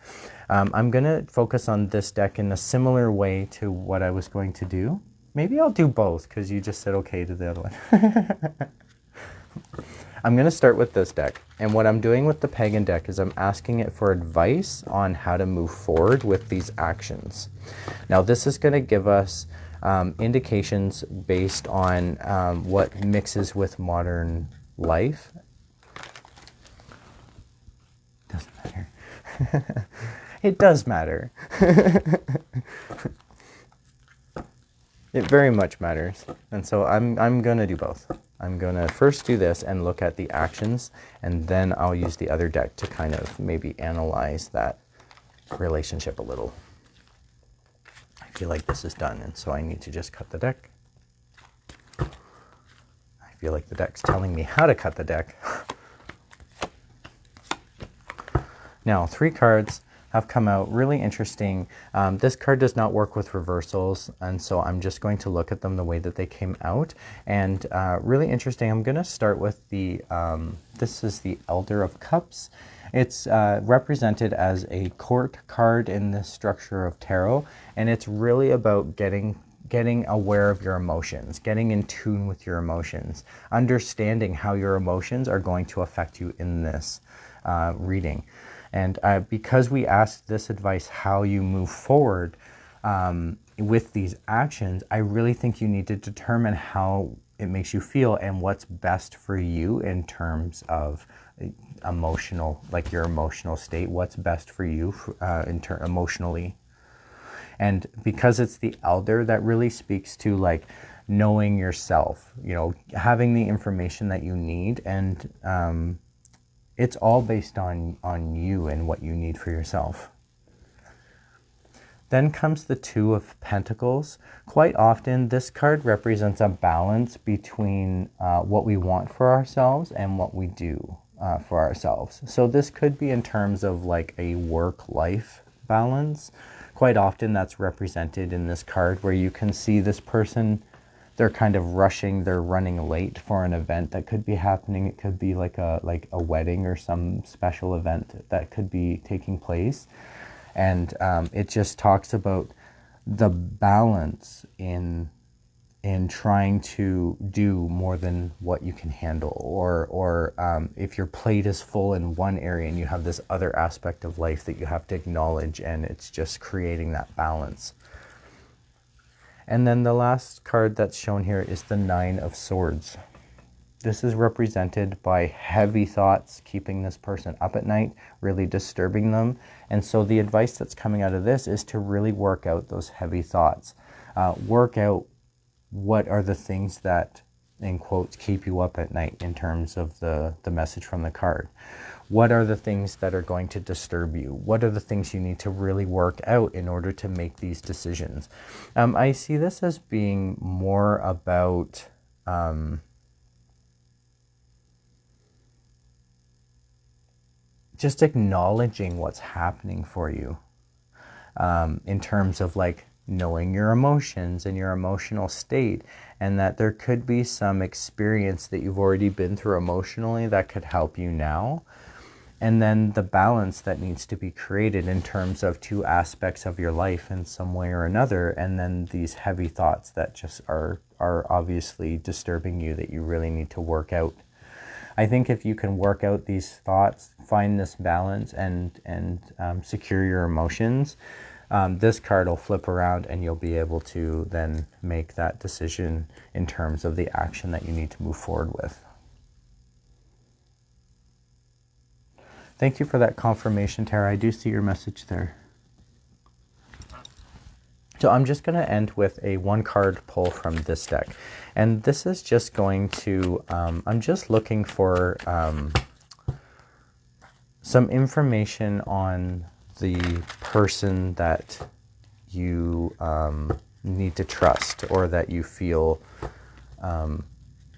A: I'm going to focus on this deck in a similar way to what I was going to do. Maybe I'll do both because you just said okay to the other one. I'm going to start with this deck. And what I'm doing with the pagan deck is I'm asking it for advice on how to move forward with these actions. Now, this is going to give us indications based on what mixes with modern life. Doesn't matter. It does matter. It very much matters. And so I'm going to do both. I'm going to first do this and look at the actions, and then I'll use the other deck to kind of maybe analyze that relationship a little. I feel like this is done, and so I need to just cut the deck. I feel like the deck's telling me how to cut the deck. Now, 3 cards have come out, really interesting. This card does not work with reversals, and so I'm just going to look at them the way that they came out. And really interesting, I'm going to start with the, this is the Elder of Cups. It's represented as a court card in this structure of tarot, and it's really about getting aware of your emotions, getting in tune with your emotions, understanding how your emotions are going to affect you in this reading. And because we asked this advice, how you move forward with these actions, I really think you need to determine how it makes you feel and what's best for you in terms of emotional, like your emotional state, what's best for you emotionally. And because it's the elder, that really speaks to like knowing yourself, you know, having the information that you need, and it's all based on you and what you need for yourself. Then comes the Two of Pentacles. Quite often, this card represents a balance between what we want for ourselves and what we do for ourselves. So this could be in terms of like a work-life balance. Quite often that's represented in this card, where you can see this person, they're kind of rushing, they're running late for an event that could be happening. It could be like a wedding or some special event that could be taking place. And it just talks about the balance in trying to do more than what you can handle, or if your plate is full in one area and you have this other aspect of life that you have to acknowledge, and it's just creating that balance. And then the last card that's shown here is the Nine of Swords. This is represented by heavy thoughts keeping this person up at night, really disturbing them. And so the advice that's coming out of this is to really work out those heavy thoughts. Work out what are the things that, in quotes, keep you up at night in terms of the message from the card. What are the things that are going to disturb you? What are the things you need to really work out in order to make these decisions? I see this as being more about just acknowledging what's happening for you, in terms of like knowing your emotions and your emotional state, and that there could be some experience that you've already been through emotionally that could help you now. And then the balance that needs to be created in terms of two aspects of your life in some way or another, and then these heavy thoughts that just are obviously disturbing you that you really need to work out. I think if you can work out these thoughts, find this balance, and secure your emotions, this card will flip around and you'll be able to then make that decision in terms of the action that you need to move forward with. Thank you for that confirmation, Tara. I do see your message there. So I'm just going to end with a one card pull from this deck. And this is just going to, I'm just looking for some information on the person that you need to trust, or that you feel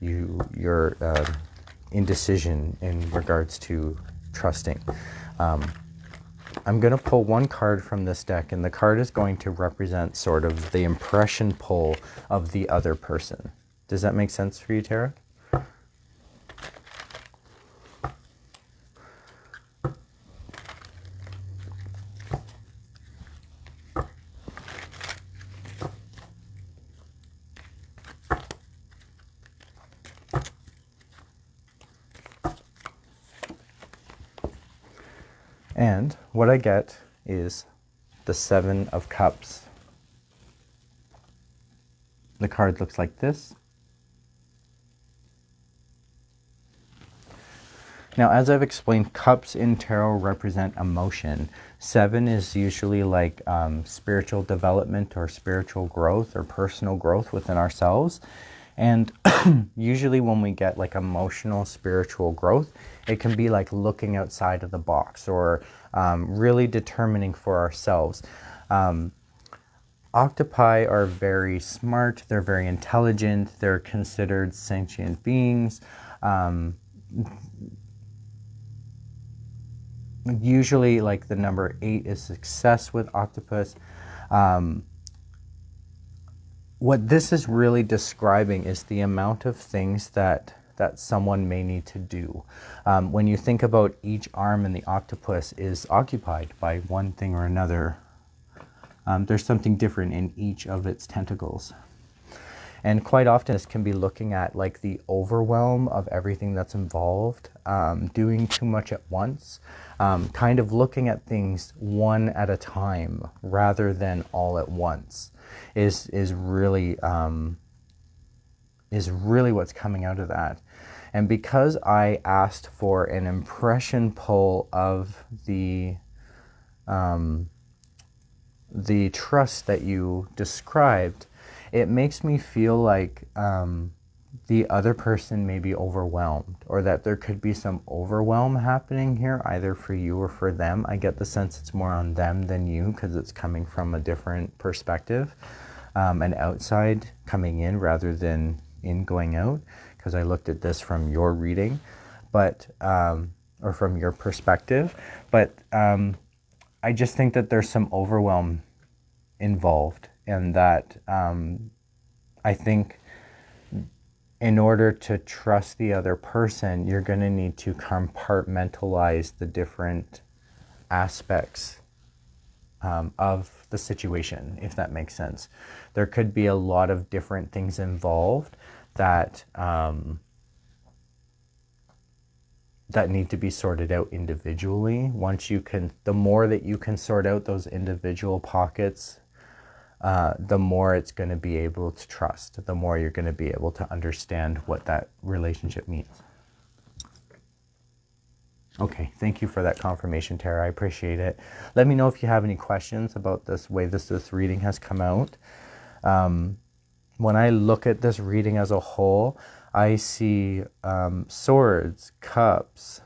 A: your indecision in regards to trusting. I'm going to pull one card from this deck, and the card is going to represent sort of the impression pull of the other person. Does that make sense for you, Tara? And what I get is the Seven of Cups. The card looks like this. Now, as I've explained, cups in tarot represent emotion. Seven is usually like spiritual development or spiritual growth or personal growth within ourselves. And usually when we get like emotional, spiritual growth, it can be like looking outside of the box, or really determining for ourselves. Octopi are very smart, they're very intelligent, they're considered sentient beings. Usually like the number 8 is success with octopus. What this is really describing is the amount of things that someone may need to do. When you think about each arm in the octopus is occupied by one thing or another, there's something different in each of its tentacles. And quite often this can be looking at like the overwhelm of everything that's involved, doing too much at once, kind of looking at things one at a time rather than all at once is really what's coming out of that. And because I asked for an impression pull of the trust that you described, it makes me feel like the other person may be overwhelmed, or that there could be some overwhelm happening here, either for you or for them. I get the sense it's more on them than you, because it's coming from a different perspective, an outside coming in rather than in going out, because I looked at this from your reading, but or from your perspective. But I just think that there's some overwhelm involved, and that I think in order to trust the other person, you're going to need to compartmentalize the different aspects of the situation, if that makes sense. There could be a lot of different things involved that that need to be sorted out individually. Once you can, the more that you can sort out those individual pockets, the more it's going to be able to trust, the more you're going to be able to understand what that relationship means. Okay, thank you for that confirmation, Tara. I appreciate it. Let me know if you have any questions about this way this reading has come out. When I look at this reading as a whole, I see swords, cups,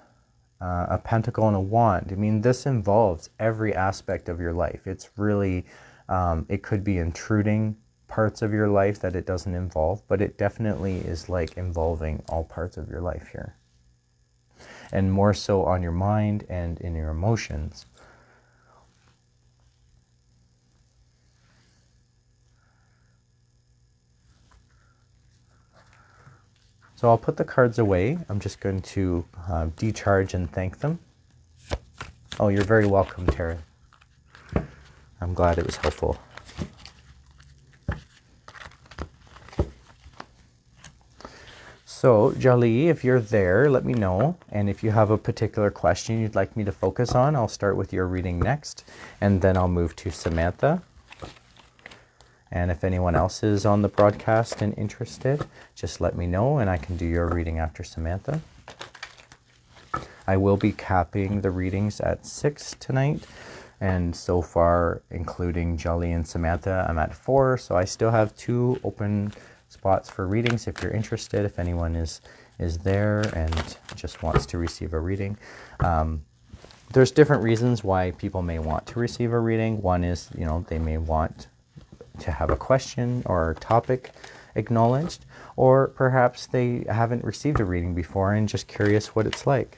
A: a pentacle and a wand. I mean, this involves every aspect of your life. It's really, it could be intruding parts of your life that it doesn't involve, but it definitely is like involving all parts of your life here. And more so on your mind and in your emotions. So I'll put the cards away. I'm just going to decharge and thank them. Oh, you're very welcome, Tara. I'm glad it was helpful. So, Jali, if you're there, let me know. And if you have a particular question you'd like me to focus on, I'll start with your reading next. And then I'll move to Samantha. And if anyone else is on the broadcast and interested, just let me know and I can do your reading after Samantha. I will be capping the readings at 6 tonight. And so far, including Jolly and Samantha, I'm at 4. So I still have 2 open spots for readings if you're interested, if anyone is there and just wants to receive a reading. There's different reasons why people may want to receive a reading. One is, you know, they may want to have a question or topic acknowledged, or perhaps they haven't received a reading before and just curious what it's like.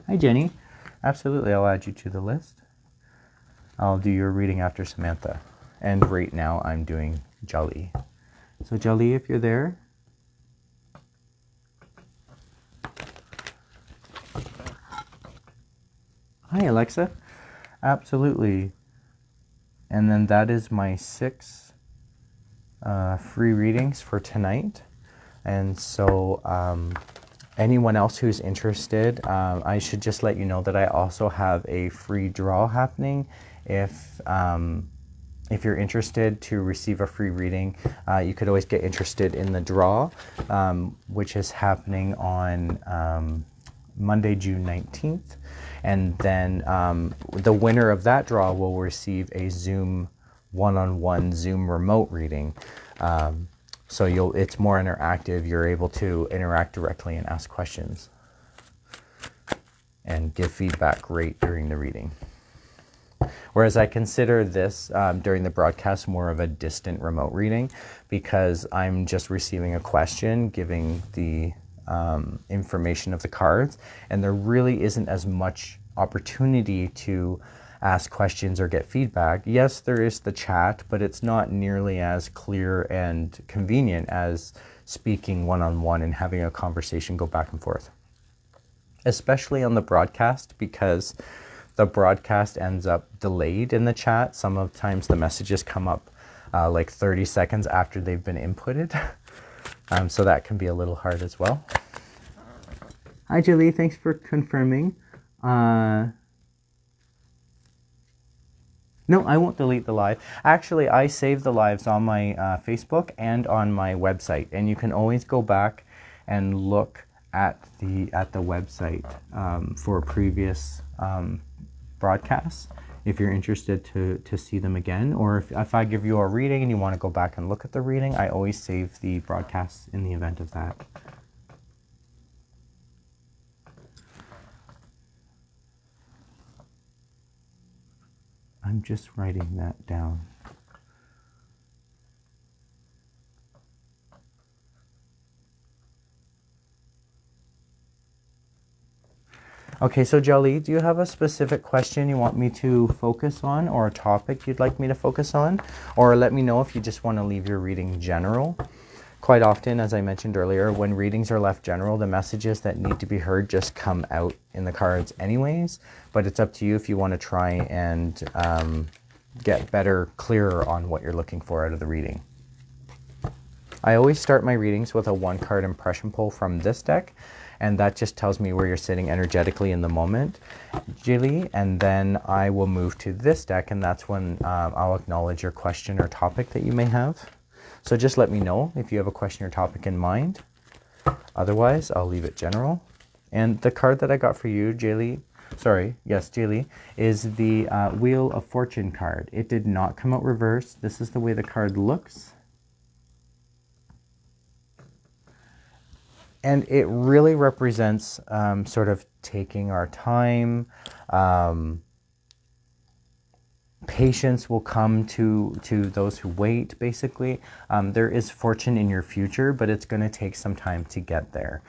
A: Hi, Jenny. Absolutely, I'll add you to the list. I'll do your reading after Samantha. And right now I'm doing Jali. So Jali, if you're there. Hi, Alexa. Absolutely. And then that is my 6 free readings for tonight. And so anyone else who's interested, I should just let you know that I also have a free draw happening. If you're interested to receive a free reading, you could always get interested in the draw, which is happening on Monday, June 19th. And then the winner of that draw will receive a Zoom one-on-one Zoom remote reading. So it's more interactive. You're able to interact directly and ask questions and give feedback right during the reading. Whereas I consider this during the broadcast more of a distant remote reading, because I'm just receiving a question, giving the information of the cards, and there really isn't as much opportunity to ask questions or get feedback. Yes, there is the chat, but it's not nearly as clear and convenient as speaking one-on-one and having a conversation go back and forth. Especially on the broadcast, because the broadcast ends up delayed in the chat. Sometimes the messages come up like 30 seconds after they've been inputted. So that can be a little hard as well. Hi, Julie. Thanks for confirming. No, I won't delete the live. Actually, I save the lives on my Facebook and on my website, and you can always go back and look at the website for previous broadcasts if you're interested to see them again. Or if I give you a reading and you want to go back and look at the reading, I always save the broadcasts in the event of that. I'm just writing that down. Okay, so Jolly, do you have a specific question you want me to focus on, or a topic you'd like me to focus on? Or let me know if you just want to leave your reading general. Quite often, as I mentioned earlier, when readings are left general, the messages that need to be heard just come out in the cards anyways, but it's up to you if you want to try and get better, clearer on what you're looking for out of the reading. I always start my readings with a 1-card impression pull from this deck, and that just tells me where you're sitting energetically in the moment, Jilly, and then I will move to this deck, and that's when I'll acknowledge your question or topic that you may have. So just let me know if you have a question or topic in mind. Otherwise, I'll leave it general. And the card that I got for you, Jilly, Jilly, is the Wheel of Fortune card. It did not come out reversed. This is the way the card looks. And it really represents sort of taking our time. Patience will come to those who wait, basically. There is fortune in your future, but it's going to take some time to get there.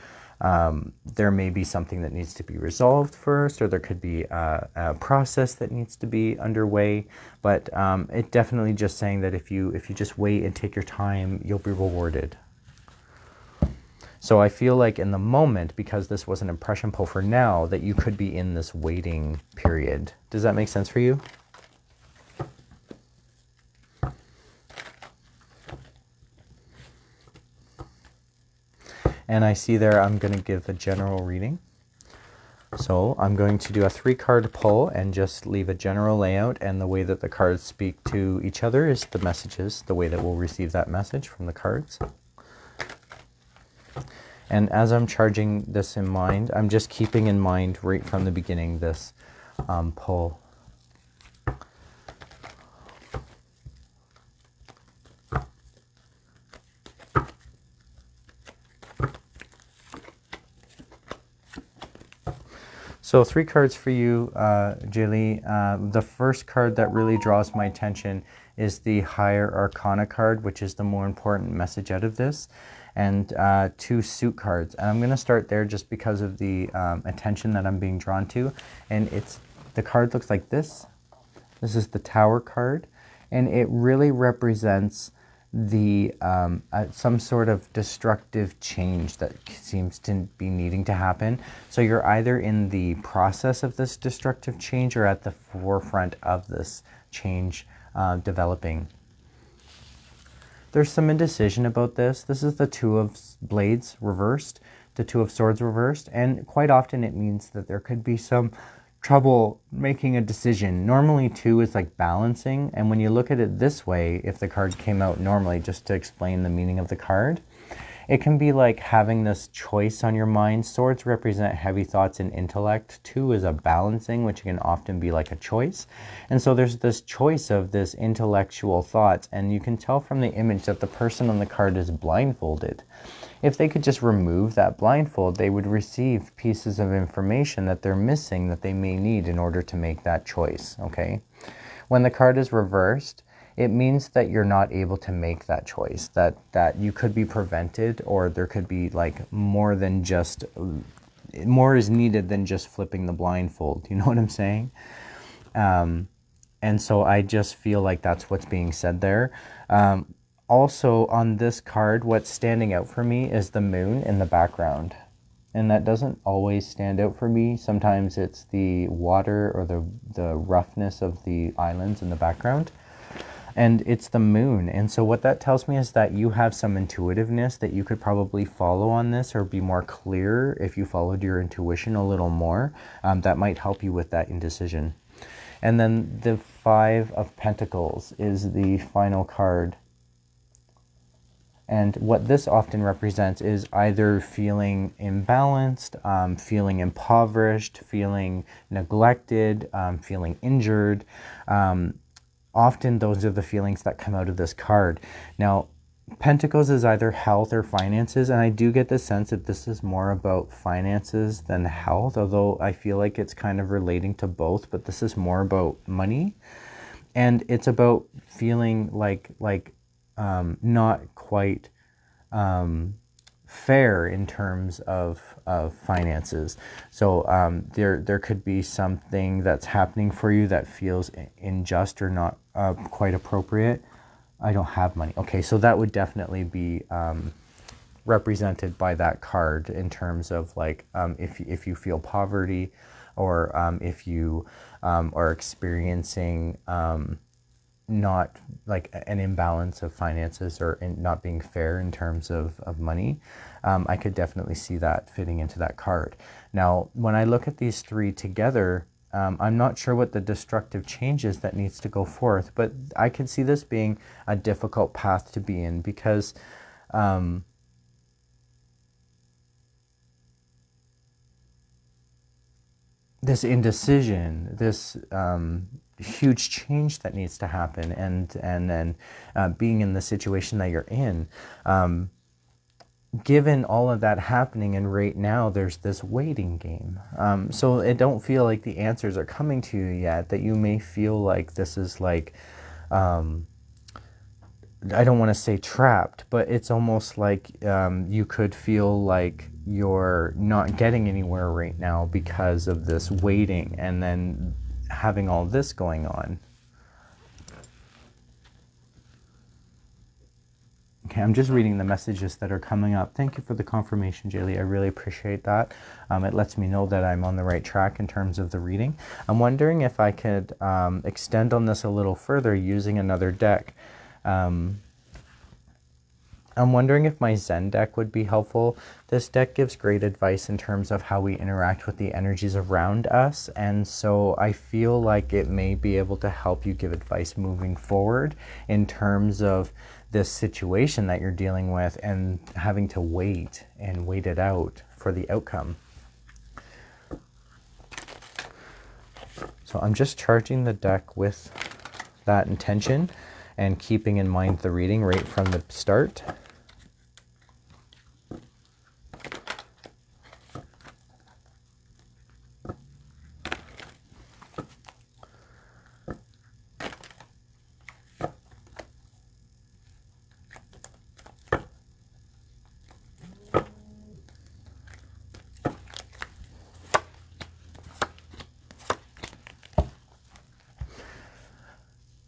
A: There may be something that needs to be resolved first, or there could be a process that needs to be underway. But it definitely just saying that if you just wait and take your time, you'll be rewarded. So I feel like in the moment, because this was an impression pull for now, that you could be in this waiting period. Does that make sense for you? And I see there I'm going to give a general reading. So I'm going to do a 3-card pull and just leave a general layout, and the way that the cards speak to each other is the messages, the way that we'll receive that message from the cards. And as I'm charging this in mind, I'm just keeping in mind right from the beginning this pull. So 3 cards for you, Jaylee. The first card that really draws my attention is the Higher Arcana card, which is the more important message out of this, and 2 suit cards. And I'm going to start there just because of the attention that I'm being drawn to. And the card looks like this. This is the Tower card, and it really represents the some sort of destructive change that seems to be needing to happen. So you're either in the process of this destructive change or at the forefront of this change developing. There's some indecision about this. This is the Two of Blades reversed, the Two of Swords reversed, and quite often it means that there could be some trouble making a decision. Normally 2 is like balancing, and when you look at it this way, if the card came out normally, just to explain the meaning of the card, it can be like having this choice on your mind. Swords represent heavy thoughts and intellect. 2 is a balancing, which can often be like a choice. And so there's this choice of this intellectual thoughts, and you can tell from the image that the person on the card is blindfolded. If they could just remove that blindfold, they would receive pieces of information that they're missing that they may need in order to make that choice, okay? When the card is reversed, it means that you're not able to make that choice, that you could be prevented, or there could be like more is needed than just flipping the blindfold. You know what I'm saying? And so I just feel like that's what's being said there. Also on this card, what's standing out for me is the moon in the background. And that doesn't always stand out for me. Sometimes it's the water or the roughness of the islands in the background. And it's the moon. And so what that tells me is that you have some intuitiveness that you could probably follow on this, or be more clear if you followed your intuition a little more. That might help you with that indecision. And then the 5 of Pentacles is the final card. And what this often represents is either feeling imbalanced, feeling impoverished, feeling neglected, feeling injured. Often those are the feelings that come out of this card. Now, Pentacles is either health or finances, and I do get the sense that this is more about finances than health, although I feel like it's kind of relating to both, but this is more about money. And it's about feeling like not quite fair in terms of finances. So there could be something that's happening for you that feels unjust or not quite appropriate. I don't have money. Okay, so that would definitely be represented by that card in terms of like if you feel poverty, or if you are experiencing not like an imbalance of finances, or not being fair in terms of money. I could definitely see that fitting into that card. Now, when I look at these 3 together, I'm not sure what the destructive change is that needs to go forth, but I could see this being a difficult path to be in, because this indecision, this huge change that needs to happen, and then being in the situation that you're in, given all of that happening, and right now there's this waiting game. So it don't feel like the answers are coming to you yet, that you may feel like this is like, I don't want to say trapped, but it's almost like you could feel like you're not getting anywhere right now because of this waiting and then having all this going on. Okay, I'm just reading the messages that are coming up. Thank you for the confirmation, Jaylee. I really appreciate that. It lets me know that I'm on the right track in terms of the reading. I'm wondering if I could extend on this a little further using another deck. I'm wondering if my Zen deck would be helpful. This deck gives great advice in terms of how we interact with the energies around us, and so I feel like it may be able to help you give advice moving forward in terms of this situation that you're dealing with and having to wait and wait it out for the outcome. So I'm just charging the deck with that intention and keeping in mind the reading right from the start.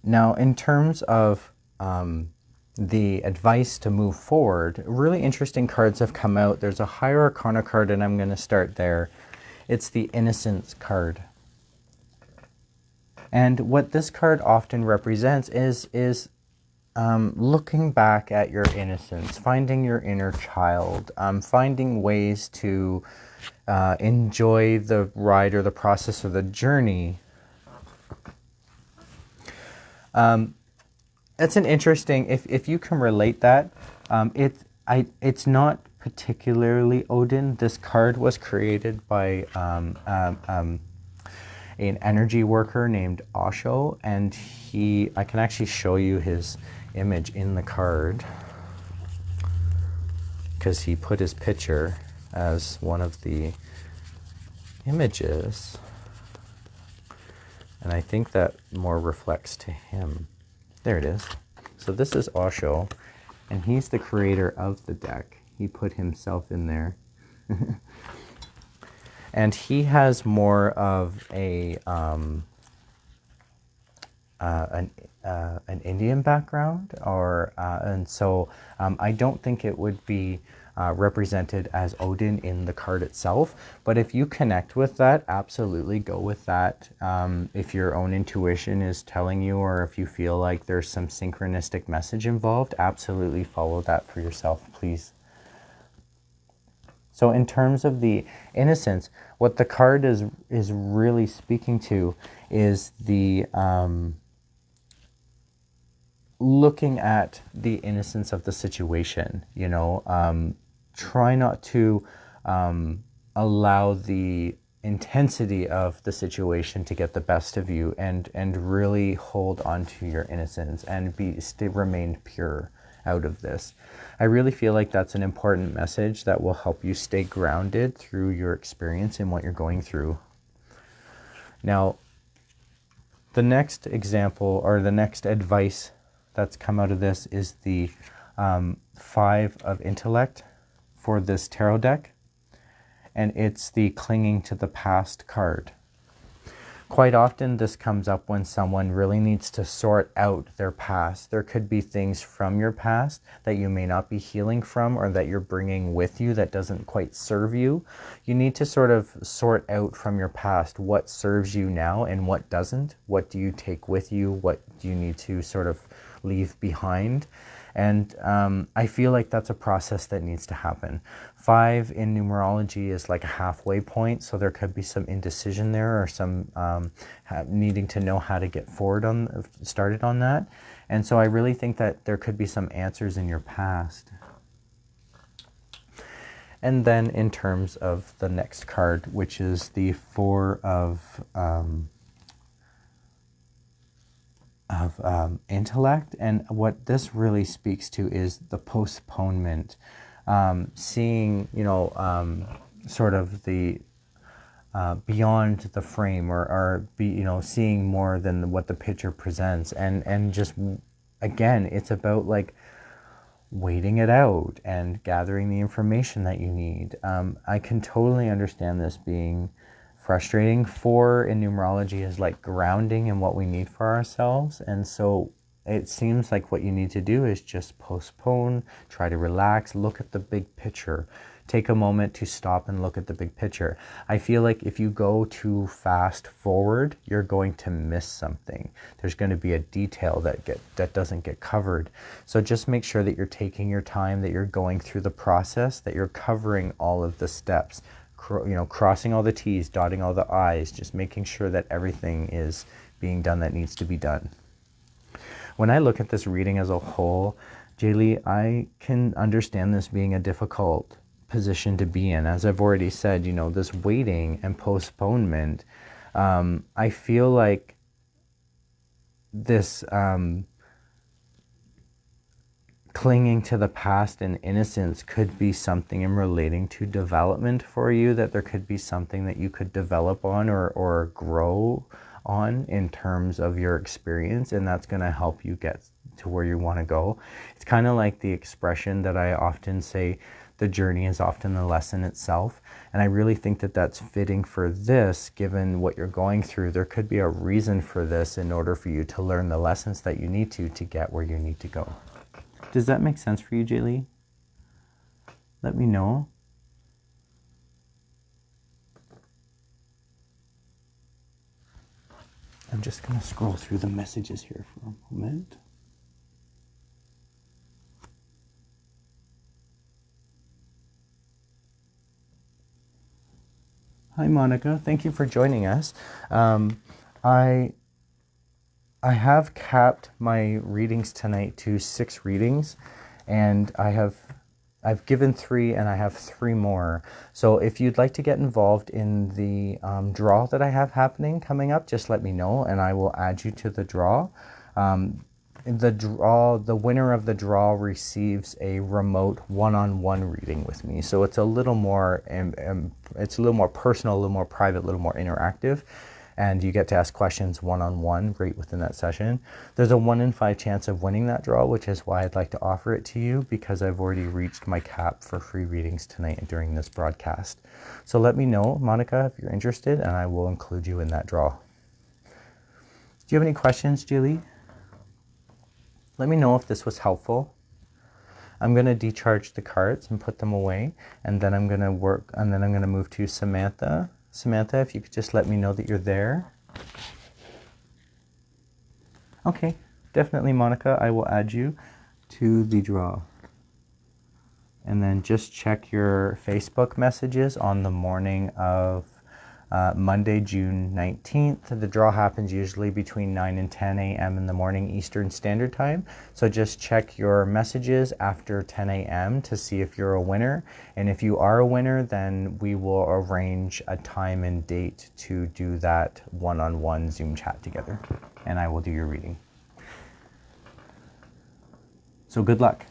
A: Now, in terms of the advice to move forward, really interesting cards have come out. There's a Higher Arcana card, and I'm going to start there. It's the Innocence card. And what this card often represents is looking back at your innocence, finding your inner child, finding ways to enjoy the ride or the process or the journey. That's an interesting, if you can relate that, it's not particularly Odin. This card was created by an energy worker named Osho, and I can actually show you his image in the card because he put his picture as one of the images, and I think that more reflects to him. There it is. So this is Osho, and he's the creator of the deck. He put himself in there. And he has more of an Indian background, and so I don't think it would be represented as Odin in the card itself. But if you connect with that, absolutely go with that. If your own intuition is telling you, or if you feel like there's some synchronistic message involved, absolutely follow that for yourself, please. So in terms of the innocence, what the card is really speaking to is the looking at the innocence of the situation. You know, try not to allow the intensity of the situation to get the best of you, and really hold on to your innocence and remain pure out of this. I really feel like that's an important message that will help you stay grounded through your experience and what you're going through. Now, the next example, or the next advice that's come out of this, is the 5 of Intellect for this tarot deck, and it's the Clinging to the Past card. Quite often this comes up when someone really needs to sort out their past. There could be things from your past that you may not be healing from, or that you're bringing with you that doesn't quite serve you. You need to sort of sort out from your past what serves you now and what doesn't. What do you take with you? What do you need to sort of leave behind? And I feel like that's a process that needs to happen. 5 in numerology is like a halfway point, so there could be some indecision there, or some needing to know how to get started on that. And so I really think that there could be some answers in your past. And then in terms of the next card, which is the 4 of intellect, and what this really speaks to is the postponement. seeing, sort of the beyond the frame, or seeing more than what the picture presents, and just, again, it's about like waiting it out and gathering the information that you need. I can totally understand this being frustrating. 4 in numerology is like grounding in what we need for ourselves, and so it seems like what you need to do is just postpone, try to relax, look at the big picture. Take a moment to stop and look at the big picture. I feel like if you go too fast forward, you're going to miss something. There's going to be a detail that doesn't get covered. So just make sure that you're taking your time, that you're going through the process, that you're covering all of the steps, crossing all the T's, dotting all the I's, just making sure that everything is being done that needs to be done. When I look at this reading as a whole, Jaylee, I can understand this being a difficult position to be in. As I've already said, this waiting and postponement, I feel like this clinging to the past and innocence could be something in relating to development for you, that there could be something that you could develop on or grow on in terms of your experience, and that's going to help you get to where you want to go. It's kind of like the expression that I often say, the journey is often the lesson itself. And I really think that that's fitting for this, given what you're going through. There could be a reason for this in order for you to learn the lessons that you need to get where you need to go. Does that make sense for you, Jaylee? Let me know. I'm just going to scroll through the messages here for a moment. Hi, Monica. Thank you for joining us. I have capped my readings tonight to 6 readings, and I've given 3, and I have 3 more. So if you'd like to get involved in the draw that I have happening coming up, just let me know, and I will add you to the draw. The winner of the draw receives a remote one-on-one reading with me. So it's a little more, personal, a little more private, a little more interactive. And you get to ask questions one-on-one right within that session. There's a 1 in 5 chance of winning that draw, which is why I'd like to offer it to you, because I've already reached my cap for free readings tonight during this broadcast. So let me know, Monica, if you're interested, and I will include you in that draw. Do you have any questions, Julie? Let me know if this was helpful. I'm going to decharge the cards and put them away, and then I'm going to move to Samantha. Samantha, if you could just let me know that you're there. Okay, definitely, Monica. I will add you to the draw. And then just check your Facebook messages on the morning of Monday, June 19th. The draw happens usually between 9 and 10 a.m. in the morning Eastern Standard Time. So just check your messages after 10 a.m. to see if you're a winner. And if you are a winner, then we will arrange a time and date to do that one-on-one Zoom chat together. And I will do your reading. So good luck.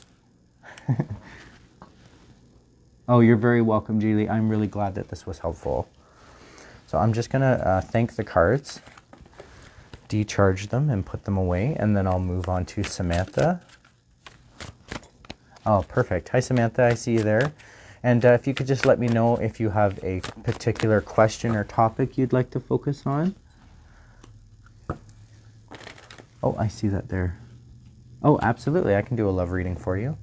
A: Oh, you're very welcome, Julie. I'm really glad that this was helpful. So I'm just going to thank the cards, decharge them, and put them away, and then I'll move on to Samantha. Oh, perfect. Hi, Samantha. I see you there. And if you could just let me know if you have a particular question or topic you'd like to focus on. Oh, I see that there. Oh, absolutely. I can do a love reading for you.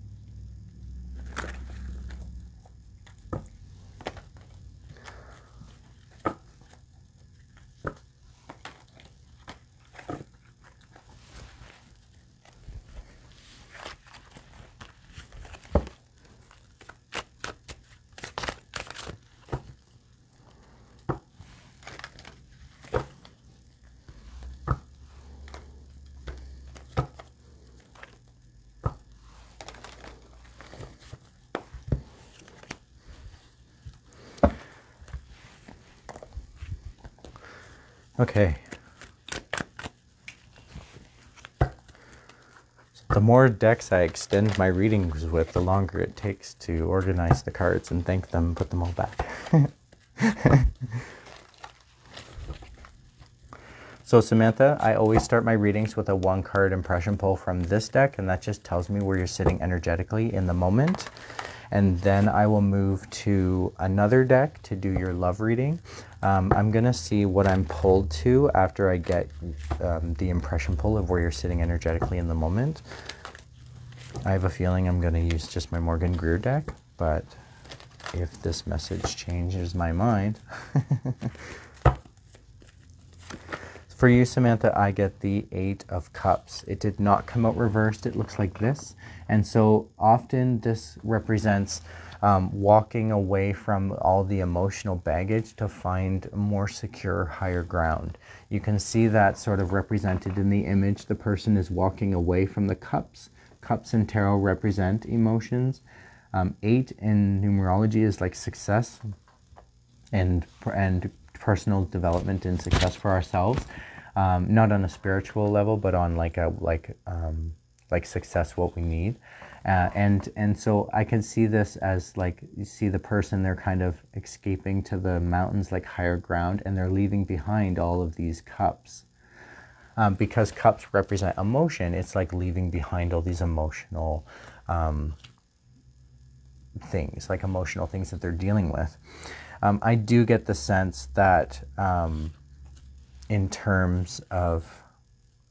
A: Okay. The more decks I extend my readings with, the longer it takes to organize the cards and thank them, put them all back. So Samantha, I always start my readings with a 1-card impression pull from this deck, and that just tells me where you're sitting energetically in the moment. And then I will move to another deck to do your love reading. I'm going to see what I'm pulled to after I get the impression pull of where you're sitting energetically in the moment. I have a feeling I'm going to use just my Morgan Greer deck, but if this message changes my mind... For you, Samantha, I get the 8 of Cups. It did not come out reversed. It looks like this. And so often this represents walking away from all the emotional baggage to find more secure, higher ground. You can see that sort of represented in the image. The person is walking away from the cups. Cups in tarot represent emotions. 8 in numerology is like success and personal development and success for ourselves. Not on a spiritual level, but on like success, what we need. And so I can see this as like, you see the person, they're kind of escaping to the mountains, like higher ground, and they're leaving behind all of these cups. Because cups represent emotion, it's like leaving behind all these emotional things, like emotional things that they're dealing with. I do get the sense that in terms of,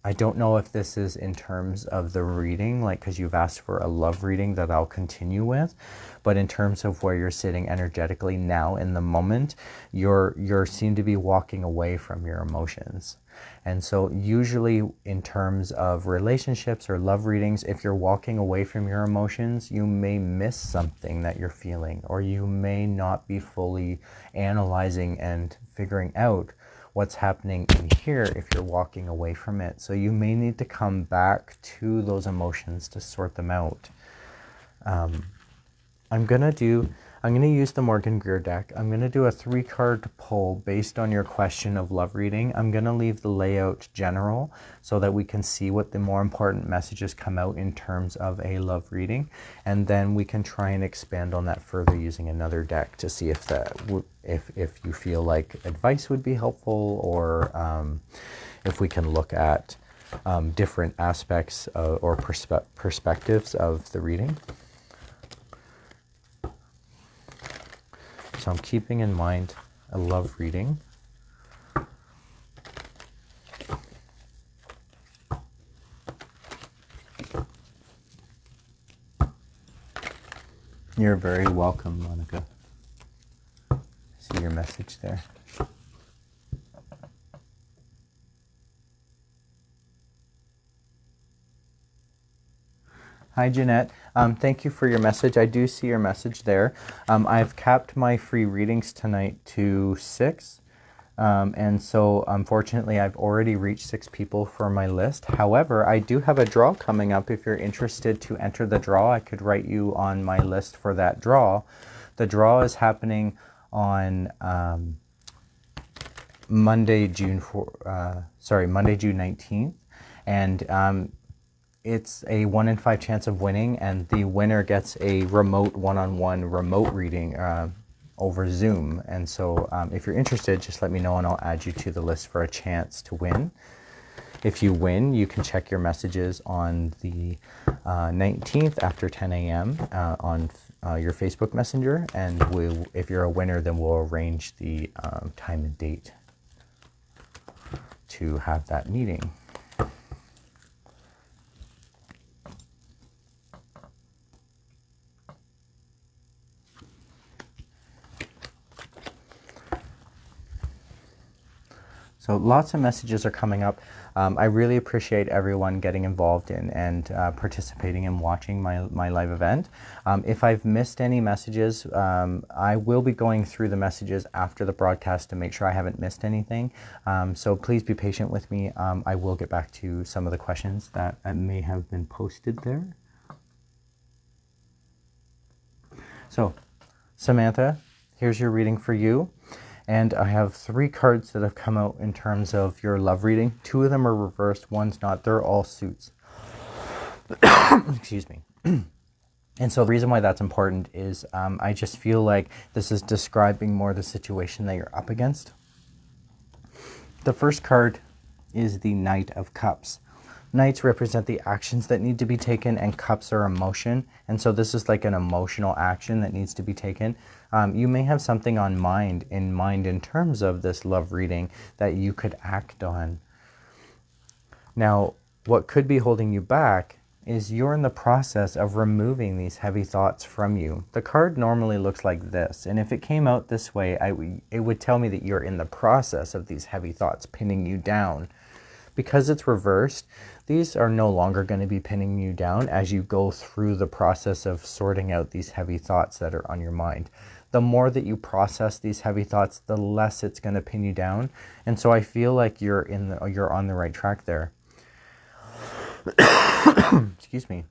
A: I don't know if this is in terms of the reading, like because you've asked for a love reading that I'll continue with, but in terms of where you're sitting energetically now in the moment, you're seem to be walking away from your emotions. And so usually in terms of relationships or love readings, if you're walking away from your emotions, you may miss something that you're feeling, or you may not be fully analyzing and figuring out what's happening in here if you're walking away from it. So you may need to come back to those emotions to sort them out. I'm gonna use the Morgan Greer deck. I'm gonna do a 3-card pull based on your question of love reading. I'm gonna leave the layout general so that we can see what the more important messages come out in terms of a love reading, and then we can try and expand on that further using another deck to see if if you feel like advice would be helpful, or if we can look at different aspects or perspectives of the reading. So I'm keeping in mind a love reading. You're very welcome, Monica. See your message there. Hi, Jeanette. Thank you for your message. I do see your message there. I've capped my free readings tonight to 6. And so unfortunately, I've already reached 6 people for my list. However, I do have a draw coming up. If you're interested to enter the draw, I could write you on my list for that draw. The draw is happening on Monday, June 19th. And it's a 1 in 5 chance of winning, and the winner gets a remote one-on-one remote reading over Zoom. And so if you're interested, just let me know and I'll add you to the list for a chance to win. If you win, you can check your messages on the 19th after 10 a.m. On your Facebook Messenger, and if you're a winner, then we'll arrange the time and date to have that meeting. So lots of messages are coming up. I really appreciate everyone getting involved in and participating and watching my live event. If I've missed any messages, I will be going through the messages after the broadcast to make sure I haven't missed anything. So please be patient with me. I will get back to some of the questions that may have been posted there. So, Samantha, here's your reading for you. And I have 3 cards that have come out in terms of your love reading. 2 of them are reversed, one's not. They're all suits. Excuse me. And so the reason why that's important is I just feel like this is describing more the situation that you're up against. The first card is the Knight of Cups. Knights represent the actions that need to be taken, and cups are emotion. And so this is like an emotional action that needs to be taken. You may have something in mind in terms of this love reading that you could act on. Now, what could be holding you back is you're in the process of removing these heavy thoughts from you. The card normally looks like this, and if it came out this way, it would tell me that you're in the process of these heavy thoughts pinning you down. Because it's reversed, these are no longer going to be pinning you down as you go through the process of sorting out these heavy thoughts that are on your mind. The more that you process these heavy thoughts, the less it's going to pin you down. And so I feel like you're on the right track there. Excuse me.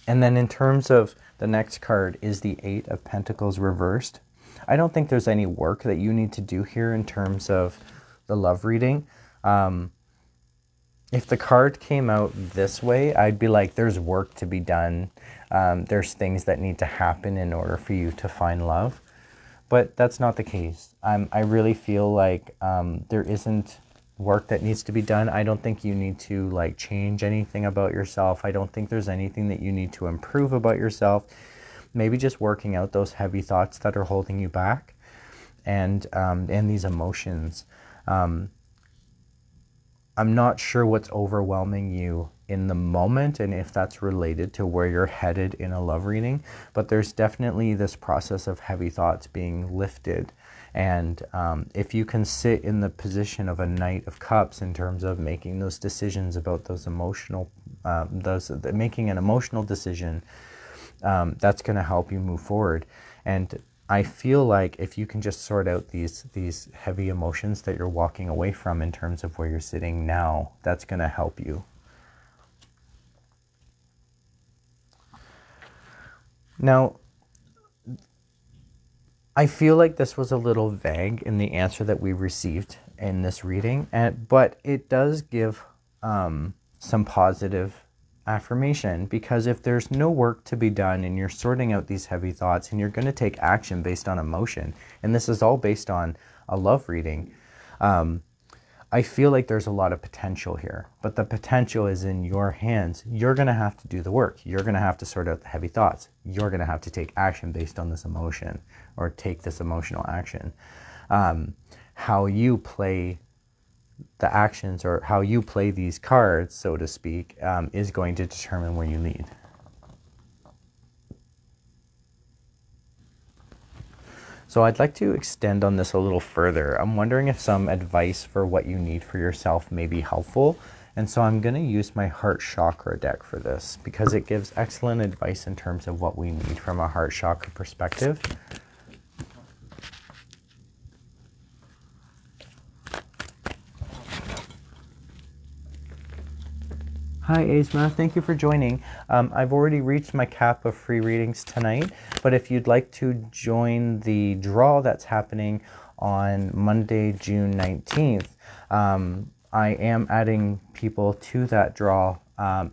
A: And then in terms of the next card is the Eight of Pentacles reversed. I don't think there's any work that you need to do here in terms of the love reading. If the card came out this way, I'd be like, there's work to be done. There's things that need to happen in order for you to find love. But that's not the case. I really feel like there isn't work that needs to be done. I don't think you need to like change anything about yourself. I don't think there's anything that you need to improve about yourself. Maybe just working out those heavy thoughts that are holding you back, and these emotions. I'm not sure what's overwhelming you in the moment and if that's related to where you're headed in a love reading, but there's definitely this process of heavy thoughts being lifted. And if you can sit in the position of a Knight of Cups in terms of making those decisions about those emotional, making an emotional decision, that's going to help you move forward. And I feel like if you can just sort out these heavy emotions that you're walking away from in terms of where you're sitting now, that's going to help you. Now, I feel like this was a little vague in the answer that we received in this reading, but it does give some positive affirmation, because if there's no work to be done and you're sorting out these heavy thoughts and you're going to take action based on emotion, and this is all based on a love reading, I feel like there's a lot of potential here, but the potential is in your hands. You're going to have to do the work. You're going to have to sort out the heavy thoughts. You're going to have to take action based on this emotion, or take this emotional action. How you play the actions, or how you play these cards, so to speak, is going to determine where you lead. So I'd like to extend on this a little further. I'm wondering if some advice for what you need for yourself may be helpful. And so I'm going to use my heart chakra deck for this, because it gives excellent advice in terms of what we need from a heart chakra perspective. Hi Asma, thank you for joining. I've already reached my cap of free readings tonight, but if you'd like to join the draw that's happening on Monday, June 19th, I am adding people to that draw.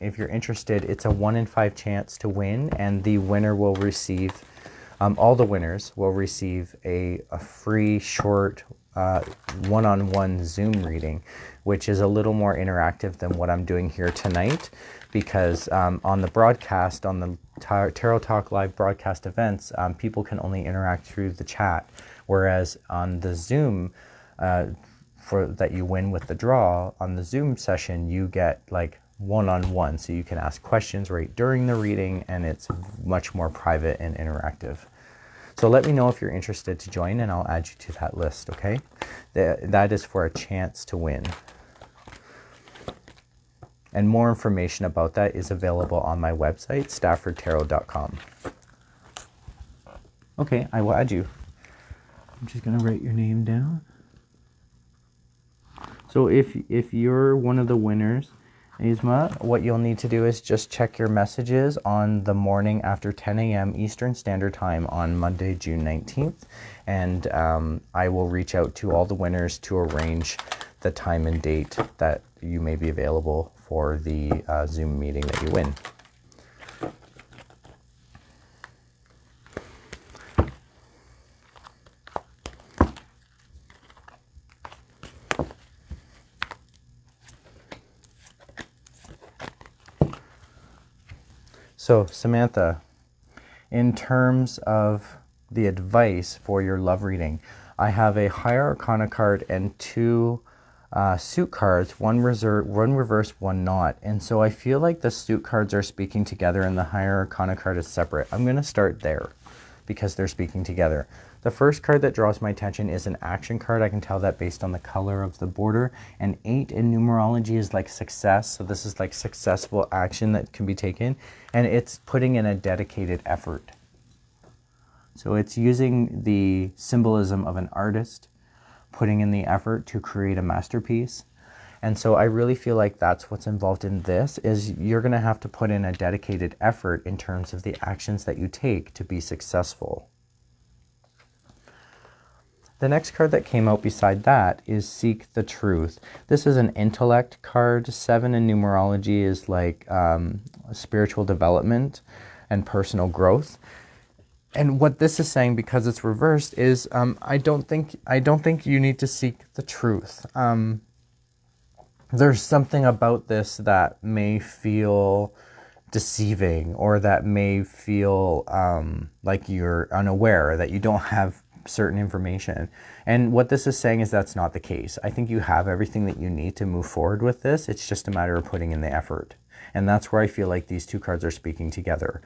A: If you're interested, it's a 1 in 5 chance to win, and the winner will receive, all the winners will receive a free short one-on-one Zoom reading, which is a little more interactive than what I'm doing here tonight, because on the broadcast, on the Tarot Talk Live broadcast events, people can only interact through the chat, whereas on the Zoom, for that you win with the draw, on the Zoom session, you get like one-on-one, so you can ask questions right during the reading, and it's much more private and interactive. So let me know if you're interested to join, and I'll add you to that list, okay? That is for a chance to win. And more information about that is available on my website, staffordtarot.com. Okay, I will add you. I'm just going to write your name down. So if you're one of the winners, Isma, what you'll need to do is just check your messages on the morning after 10 a.m. Eastern Standard Time on Monday, June 19th. And I will reach out to all the winners to arrange the time and date that you may be available for the Zoom meeting that you win. So, Samantha, in terms of the advice for your love reading, I have a Higher Arcana card and two suit cards, one reverse, one not. And so I feel like the suit cards are speaking together and the Higher Arcana card is separate. I'm going to start there because they're speaking together. The first card that draws my attention is an action card. I can tell that based on the color of the border. And 8 in numerology is like success. So this is like successful action that can be taken. And it's putting in a dedicated effort. So it's using the symbolism of an artist, putting in the effort to create a masterpiece. And so I really feel like that's what's involved in this, is you're going to have to put in a dedicated effort in terms of the actions that you take to be successful. The next card that came out beside that is Seek the Truth. This is an intellect card. 7 in numerology is like spiritual development and personal growth. And what this is saying, because it's reversed, is I don't think you need to seek the truth. There's something about this that may feel deceiving, or that may feel like you're unaware, that you don't have certain information. And what this is saying is that's not the case. I think you have everything that you need to move forward with this. It's just a matter of putting in the effort. And that's where I feel like these two cards are speaking together.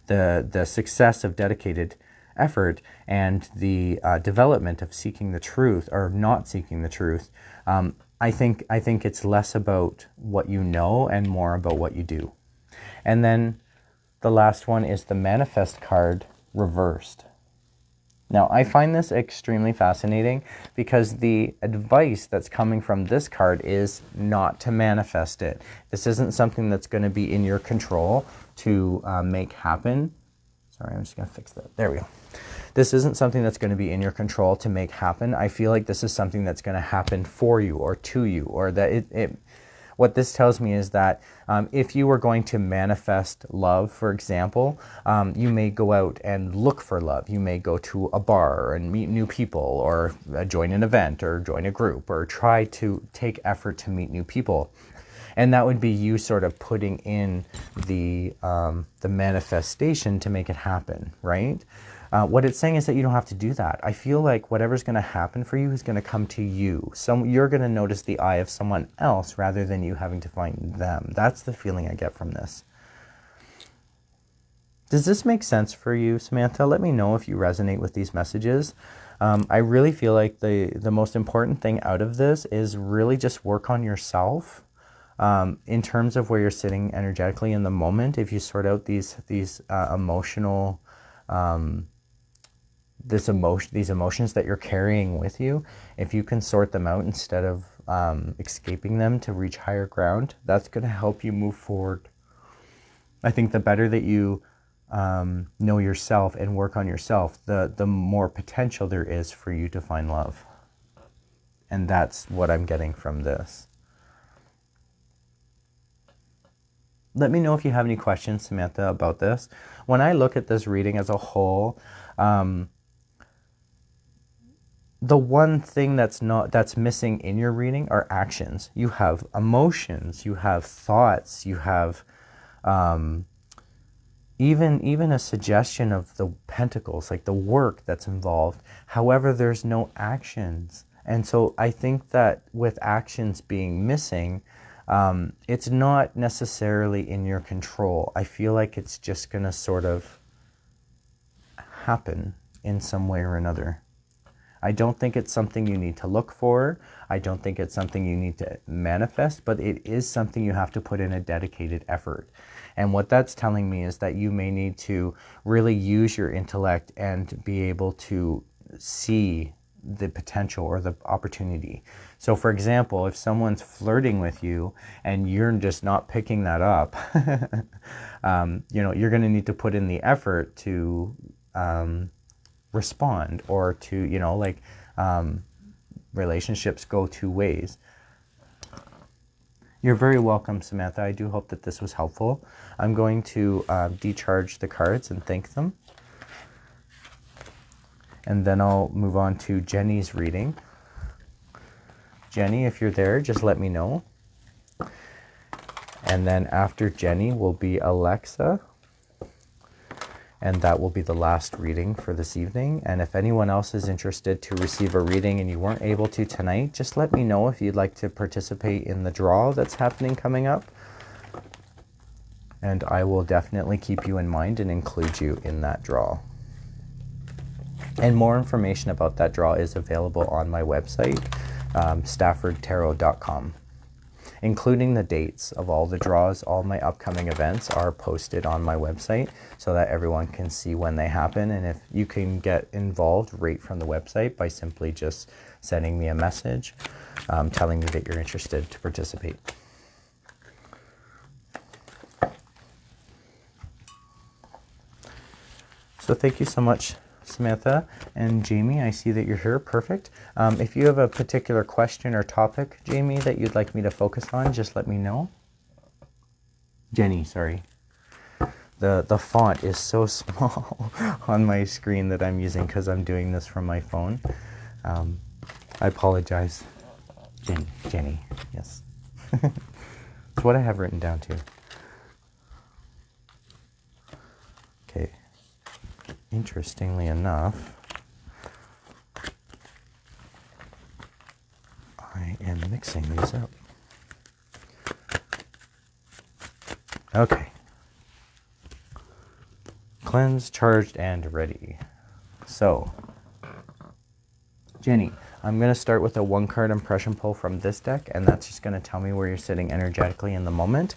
A: The success of dedicated effort and the development of seeking the truth, or not seeking the truth. I think it's less about what you know and more about what you do. And then the last one is the Manifest card reversed. Now, I find this extremely fascinating because the advice that's coming from this card is not to manifest it. This isn't something that's going to be in your control to make happen. Sorry, I'm just going to fix that. There we go. This isn't something that's going to be in your control to make happen. I feel like this is something that's going to happen for you or to you, or that what this tells me is that if you were going to manifest love, for example, you may go out and look for love. You may go to a bar and meet new people, or join an event, or join a group, or try to take effort to meet new people. And that would be you sort of putting in the manifestation to make it happen, right? What it's saying is that you don't have to do that. I feel like whatever's going to happen for you is going to come to you. You're going to notice the eye of someone else rather than you having to find them. That's the feeling I get from this. Does this make sense for you, Samantha? Let me know if you resonate with these messages. I really feel like the most important thing out of this is really just work on yourself. In terms of where you're sitting energetically in the moment, if you sort out these emotional these emotions that you're carrying with you, if you can sort them out instead of escaping them to reach higher ground, that's going to help you move forward. I think the better that you know yourself and work on yourself, the more potential there is for you to find love. And that's what I'm getting from this. Let me know if you have any questions, Samantha, about this. When I look at this reading as a whole, the one thing that's missing in your reading are actions. You have emotions, you have thoughts, you have even a suggestion of the pentacles, like the work that's involved. However, there's no actions. And so I think that with actions being missing, it's not necessarily in your control. I feel like it's just going to sort of happen in some way or another. I don't think it's something you need to look for. I don't think it's something you need to manifest, but it is something you have to put in a dedicated effort. And what that's telling me is that you may need to really use your intellect and be able to see the potential or the opportunity. So for example, if someone's flirting with you and you're just not picking that up, you're going to need to put in the effort to respond, or to, relationships go two ways. You're very welcome, Samantha. I do hope that this was helpful. I'm going to decharge the cards and thank them. And then I'll move on to Jenny's reading. Jenny, if you're there, just let me know. And then after Jenny will be Alexa. And that will be the last reading for this evening. And if anyone else is interested to receive a reading and you weren't able to tonight, just let me know if you'd like to participate in the draw that's happening coming up. And I will definitely keep you in mind and include you in that draw. And more information about that draw is available on my website, staffordtarot.com. Including the dates of all the draws. All my upcoming events are posted on my website so that everyone can see when they happen. And if you can get involved right from the website by simply just sending me a message telling me that you're interested to participate. So thank you so much, Samantha and Jamie. I see that you're here. Perfect. If you have a particular question or topic, Jamie, that you'd like me to focus on, just let me know. Jenny, sorry. The font is so small on my screen that I'm using because I'm doing this from my phone. I apologize. Jenny, yes. It's what I have written down too. Okay. Interestingly enough, I am mixing these up. Okay. Cleansed, charged, and ready. So, Jenny, I'm going to start with a 1-card impression pull from this deck, and that's just going to tell me where you're sitting energetically in the moment.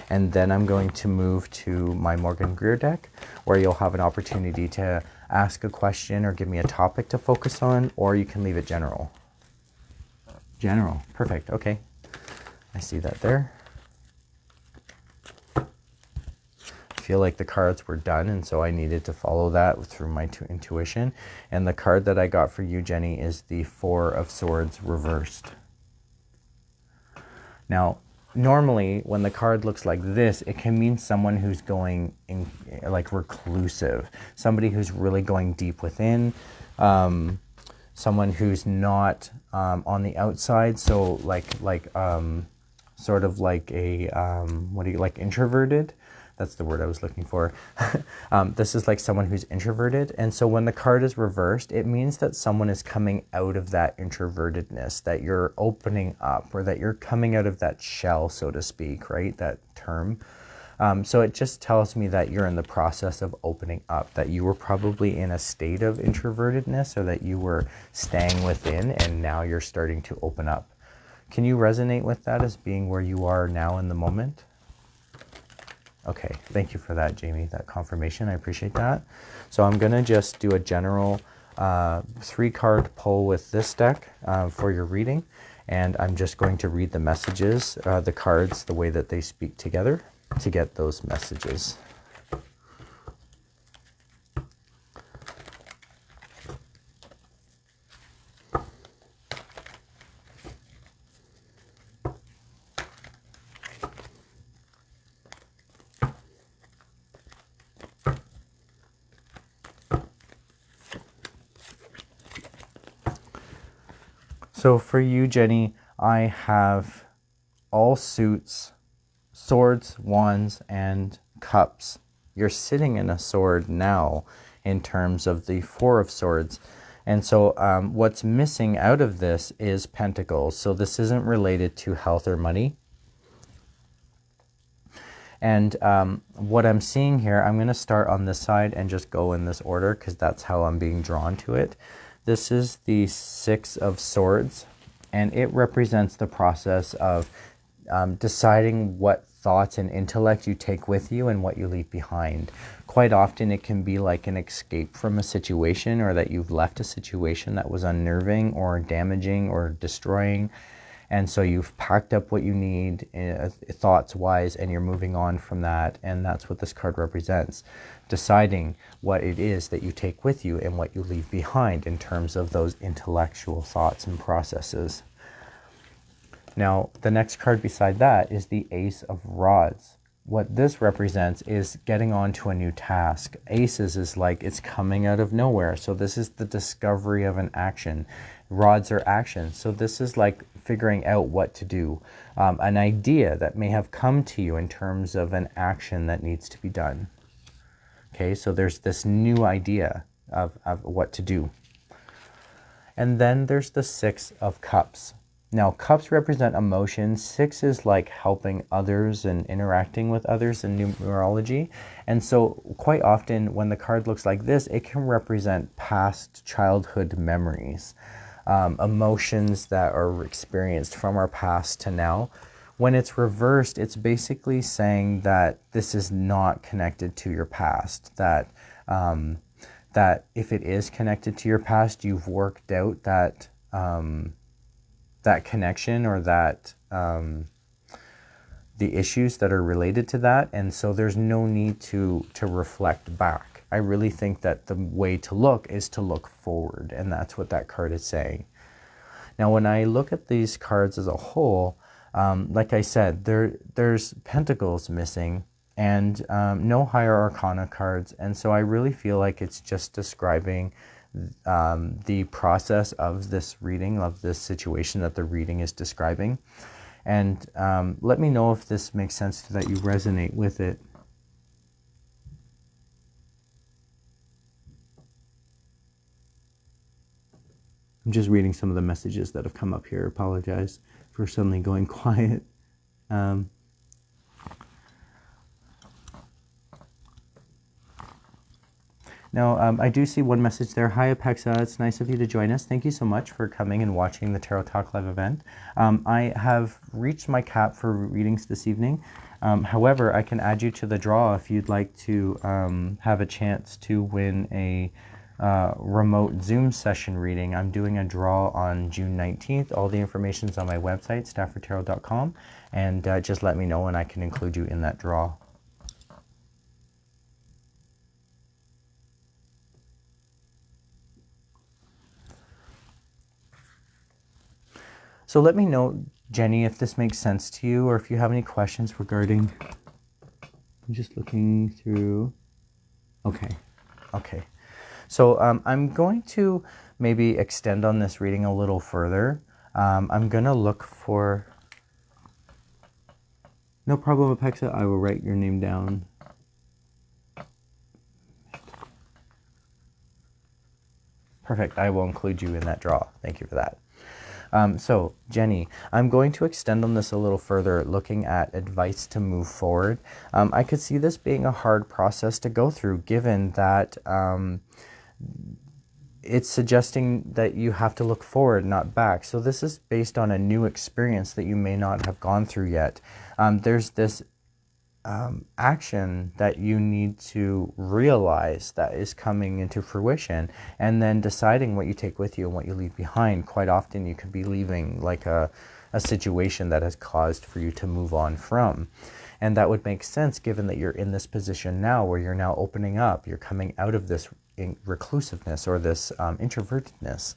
A: And then I'm going to move to my Morgan Greer deck, where you'll have an opportunity to ask a question or give me a topic to focus on, or you can leave it general. General, perfect, okay. I see that there. I feel like the cards were done, and so I needed to follow that through my intuition. And the card that I got for you, Jenny, is the 4 of Swords reversed. Now, normally when the card looks like this, it can mean someone who's going in, like reclusive, somebody who's really going deep within, someone who's not on the outside, so sort of like a introverted. That's the word I was looking for. This is like someone who's introverted. And so when the card is reversed, it means that someone is coming out of that introvertedness, that you're opening up, or that you're coming out of that shell, so to speak, right? That term. So it just tells me that you're in the process of opening up, that you were probably in a state of introvertedness, or that you were staying within, and now you're starting to open up. Can you resonate with that as being where you are now in the moment? Okay, thank you for that, Jamie, that confirmation. I appreciate that. So I'm going to just do a general 3-card pull with this deck for your reading. And I'm just going to read the messages, the cards, the way that they speak together to get those messages. So for you, Jenny, I have all suits, swords, wands, and cups. You're sitting in a sword now in terms of the 4 of Swords. And so what's missing out of this is pentacles. So this isn't related to health or money. And what I'm seeing here, I'm going to start on this side and just go in this order because that's how I'm being drawn to it. This is the 6 of Swords, and it represents the process of deciding what thoughts and intellect you take with you and what you leave behind. Quite often it can be like an escape from a situation, or that you've left a situation that was unnerving or damaging or destroying. And so you've packed up what you need thoughts-wise, and you're moving on from that. And that's what this card represents. Deciding what it is that you take with you and what you leave behind in terms of those intellectual thoughts and processes. Now, the next card beside that is the Ace of Rods. What this represents is getting on to a new task. Aces is like it's coming out of nowhere. So this is the discovery of an action. Rods are action. So this is like figuring out what to do. An idea that may have come to you in terms of an action that needs to be done. Okay, so there's this new idea of what to do. And then there's the Six of Cups. Now, cups represent emotions. Six is like helping others and interacting with others in numerology. And so quite often when the card looks like this, it can represent past childhood memories, emotions that are experienced from our past to now. When it's reversed, it's basically saying that this is not connected to your past, that that if it is connected to your past, you've worked out that that connection or that the issues that are related to that, and so there's no need to reflect back. I really think that the way to look is to look forward, and that's what that card is saying. Now, when I look at these cards as a whole, like I said, there's pentacles missing and no higher arcana cards, and so I really feel like it's just describing the process of this reading, of this situation that the reading is describing. And let me know if this makes sense, that you resonate with it. I'm just reading some of the messages that have come up here. Apologize for suddenly going quiet. Now, I do see one message there. Hi, Apexa. It's nice of you to join us. Thank you so much for coming and watching the Tarot Talk Live event. I have reached my cap for readings this evening. However, I can add you to the draw if you'd like to have a chance to win a remote Zoom session reading. I'm doing a draw on June 19th. All the information's on my website, staffordtarot.com, and just let me know and I can include you in that draw. So let me know, Jenny, if this makes sense to you or if you have any questions regarding... I'm just looking through... Okay. So I'm going to maybe extend on this reading a little further. I'm going to look for... No problem, Apexa. I will write your name down. Perfect. I will include you in that draw. Thank you for that. So, Jenny, I'm going to extend on this a little further, looking at advice to move forward. I could see this being a hard process to go through, given that it's suggesting that you have to look forward, not back. So this is based on a new experience that you may not have gone through yet. There's this action that you need to realize that is coming into fruition, and then deciding what you take with you and what you leave behind. Quite often you could be leaving like a situation that has caused for you to move on from. And that would make sense given that you're in this position now where you're now opening up, you're coming out of this reclusiveness or this introvertedness.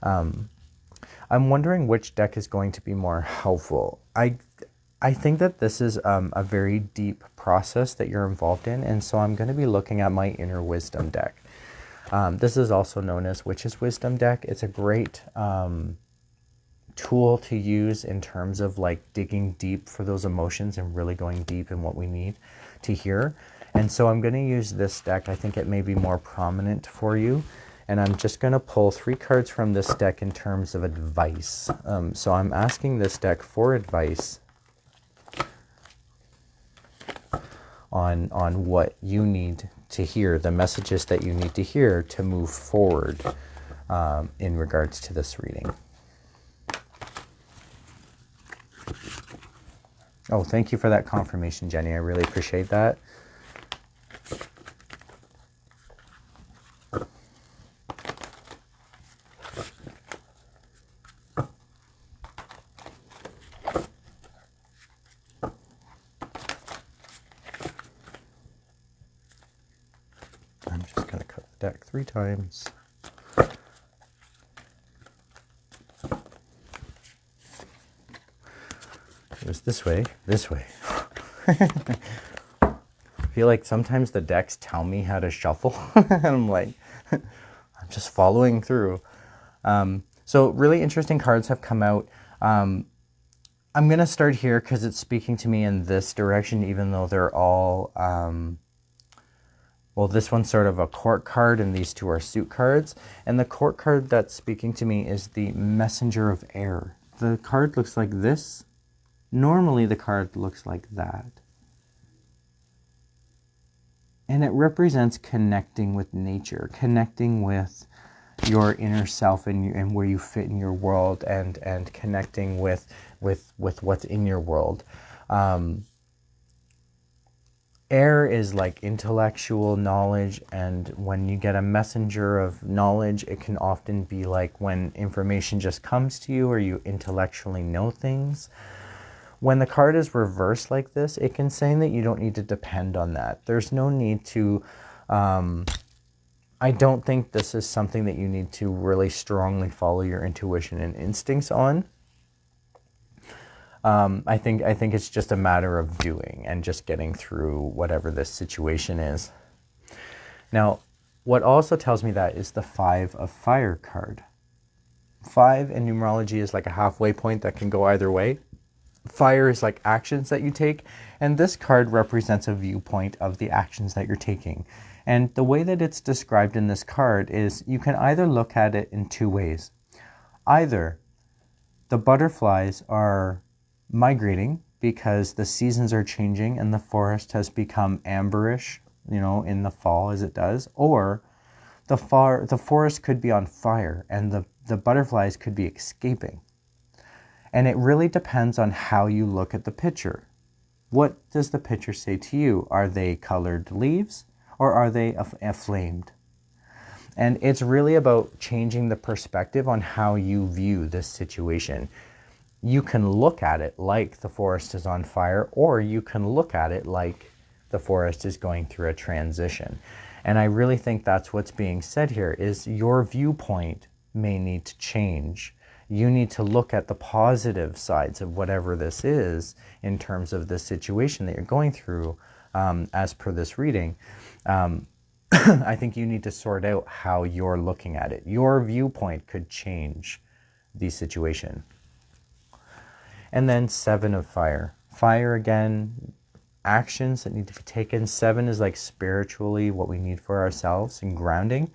A: I'm wondering which deck is going to be more helpful. I think that this is a very deep process that you're involved in, and so I'm going to be looking at my Inner Wisdom deck. This is also known as Witch's Wisdom deck. It's a great tool to use in terms of like digging deep for those emotions and really going deep in what we need to hear. And so I'm going to use this deck. I think it may be more prominent for you. And I'm just going to pull 3 cards from this deck in terms of advice. So I'm asking this deck for advice on what you need to hear, the messages that you need to hear to move forward in regards to this reading. Oh, thank you for that confirmation, Jenny. I really appreciate that. I'm just going to cut the deck 3 times. sometimes. This way. I feel like sometimes the decks tell me how to shuffle. And I'm like, I'm just following through. So really interesting cards have come out. I'm going to start here because it's speaking to me in this direction, even though they're all, well, this one's sort of a court card and these two are suit cards. And the court card that's speaking to me is the Messenger of Air. The card looks like this. Normally the card looks like that. And it represents connecting with nature, connecting with your inner self and where you fit in your world, and connecting with what's in your world. Air is like intellectual knowledge, and when you get a messenger of knowledge, it can often be like when information just comes to you or you intellectually know things. When the card is reversed like this, it can say that you don't need to depend on that. There's no need to, I don't think this is something that you need to really strongly follow your intuition and instincts on. I think it's just a matter of doing and just getting through whatever this situation is. Now, what also tells me that is the 5 of Fire card. 5 in numerology is like a halfway point that can go either way. Fire is like actions that you take, and this card represents a viewpoint of the actions that you're taking. And the way that it's described in this card is you can either look at it in two ways. Either the butterflies are migrating because the seasons are changing and the forest has become amberish, you know, in the fall as it does, or the forest could be on fire and the butterflies could be escaping. And it really depends on how you look at the picture. What does the picture say to you? Are they colored leaves or are they flamed? And it's really about changing the perspective on how you view this situation. You can look at it like the forest is on fire, or you can look at it like the forest is going through a transition. And I really think that's what's being said here, is your viewpoint may need to change. You need to look at the positive sides of whatever this is in terms of the situation that you're going through, as per this reading. I think you need to sort out how you're looking at it. Your viewpoint could change the situation. And then 7 of Fire. Fire again, actions that need to be taken. 7 is like spiritually what we need for ourselves and grounding.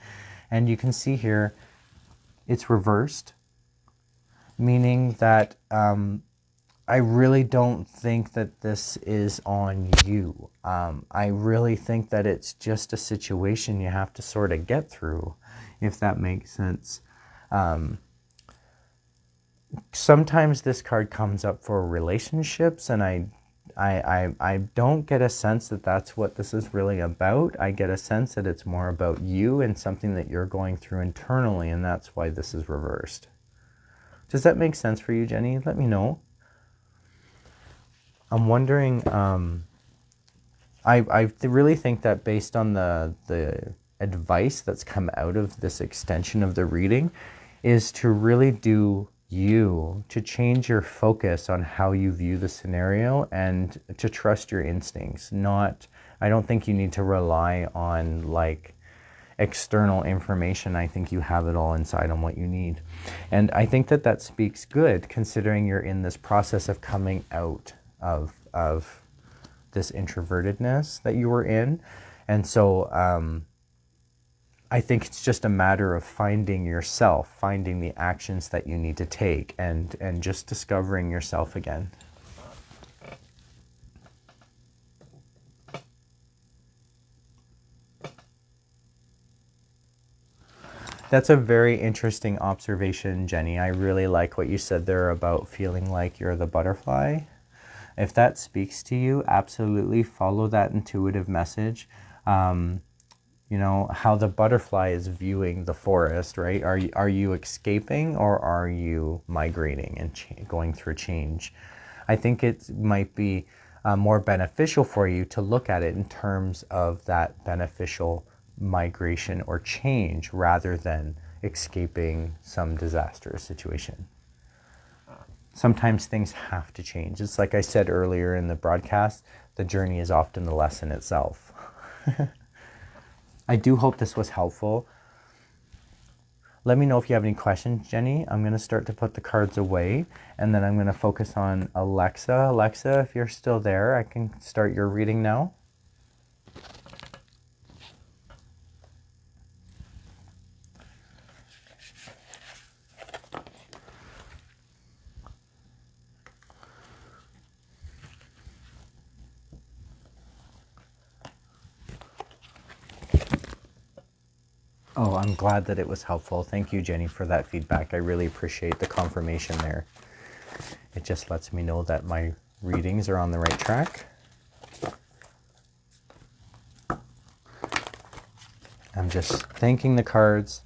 A: And you can see here, it's reversed, meaning that I really don't think that this is on you. I really think that it's just a situation you have to sort of get through, if that makes sense. Sometimes this card comes up for relationships, and I don't get a sense that that's what this is really about. I get a sense that it's more about you and something that you're going through internally, and that's why this is reversed. Does that make sense for you, Jenny? Let me know. I'm wondering, I really think that based on the advice that's come out of this extension of the reading, is to really do you, to change your focus on how you view the scenario and to trust your instincts. I don't think you need to rely on like external information. I think you have it all inside on what you need. And I think that that speaks good, considering you're in this process of coming out of this introvertedness that you were in. And so I think it's just a matter of finding yourself, finding the actions that you need to take, and just discovering yourself again. That's a very interesting observation, Jenny. I really like what you said there about feeling like you're the butterfly. If that speaks to you, absolutely follow that intuitive message. You know, how the butterfly is viewing the forest, right? Are you escaping, or are you migrating and going through change? I think it might be more beneficial for you to look at it in terms of that beneficial migration or change, rather than escaping some disastrous situation. sometimes things have to change. It's like I said earlier in the broadcast, the journey is often the lesson itself. I do hope this was helpful. Let me know if you have any questions, Jenny. I'm going to start to put the cards away, and then I'm going to focus on Alexa. Alexa, if you're still there, I can start your reading now. Oh, I'm glad that it was helpful. Thank you, Jenny, for that feedback. I really appreciate the confirmation there. It just lets me know that my readings are on the right track. I'm just thanking the cards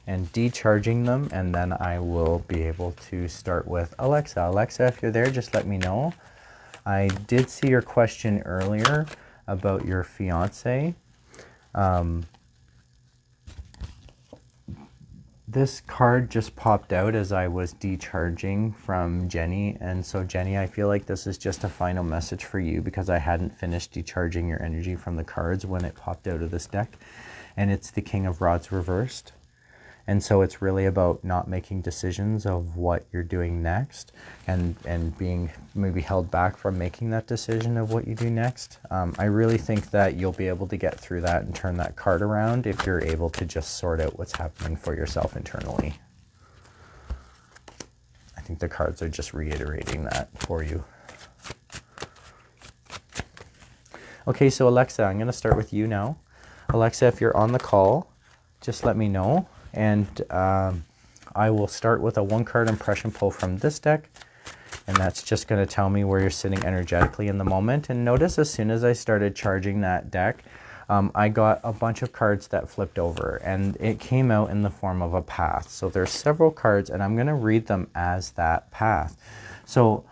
A: and decharging them, and then I will be able to start with Alexa. Alexa, if you're there, just let me know. I did see your question earlier about your fiance. This card just popped out as I was decharging from Jenny, and so Jenny, I feel like this is just a final message for you because I hadn't finished decharging your energy from the cards when it popped out of this deck, and it's the King of Rods reversed. And so it's really about not making decisions of what you're doing next, and being maybe held back from making that decision of what you do next. I really think that you'll be able to get through that and turn that card around if you're able to just sort out what's happening for yourself internally. I think the cards are just reiterating that for you. Okay, so Alexa, I'm going to start with you now. Alexa, if you're on the call, just let me know. And I will start with a one-card impression pull from this deck, and that's just going to tell me where you're sitting energetically in the moment. And notice as soon as I started charging that deck, I got a bunch of cards that flipped over, and it came out in the form of a path. So there's several cards, and I'm going to read them as that path. So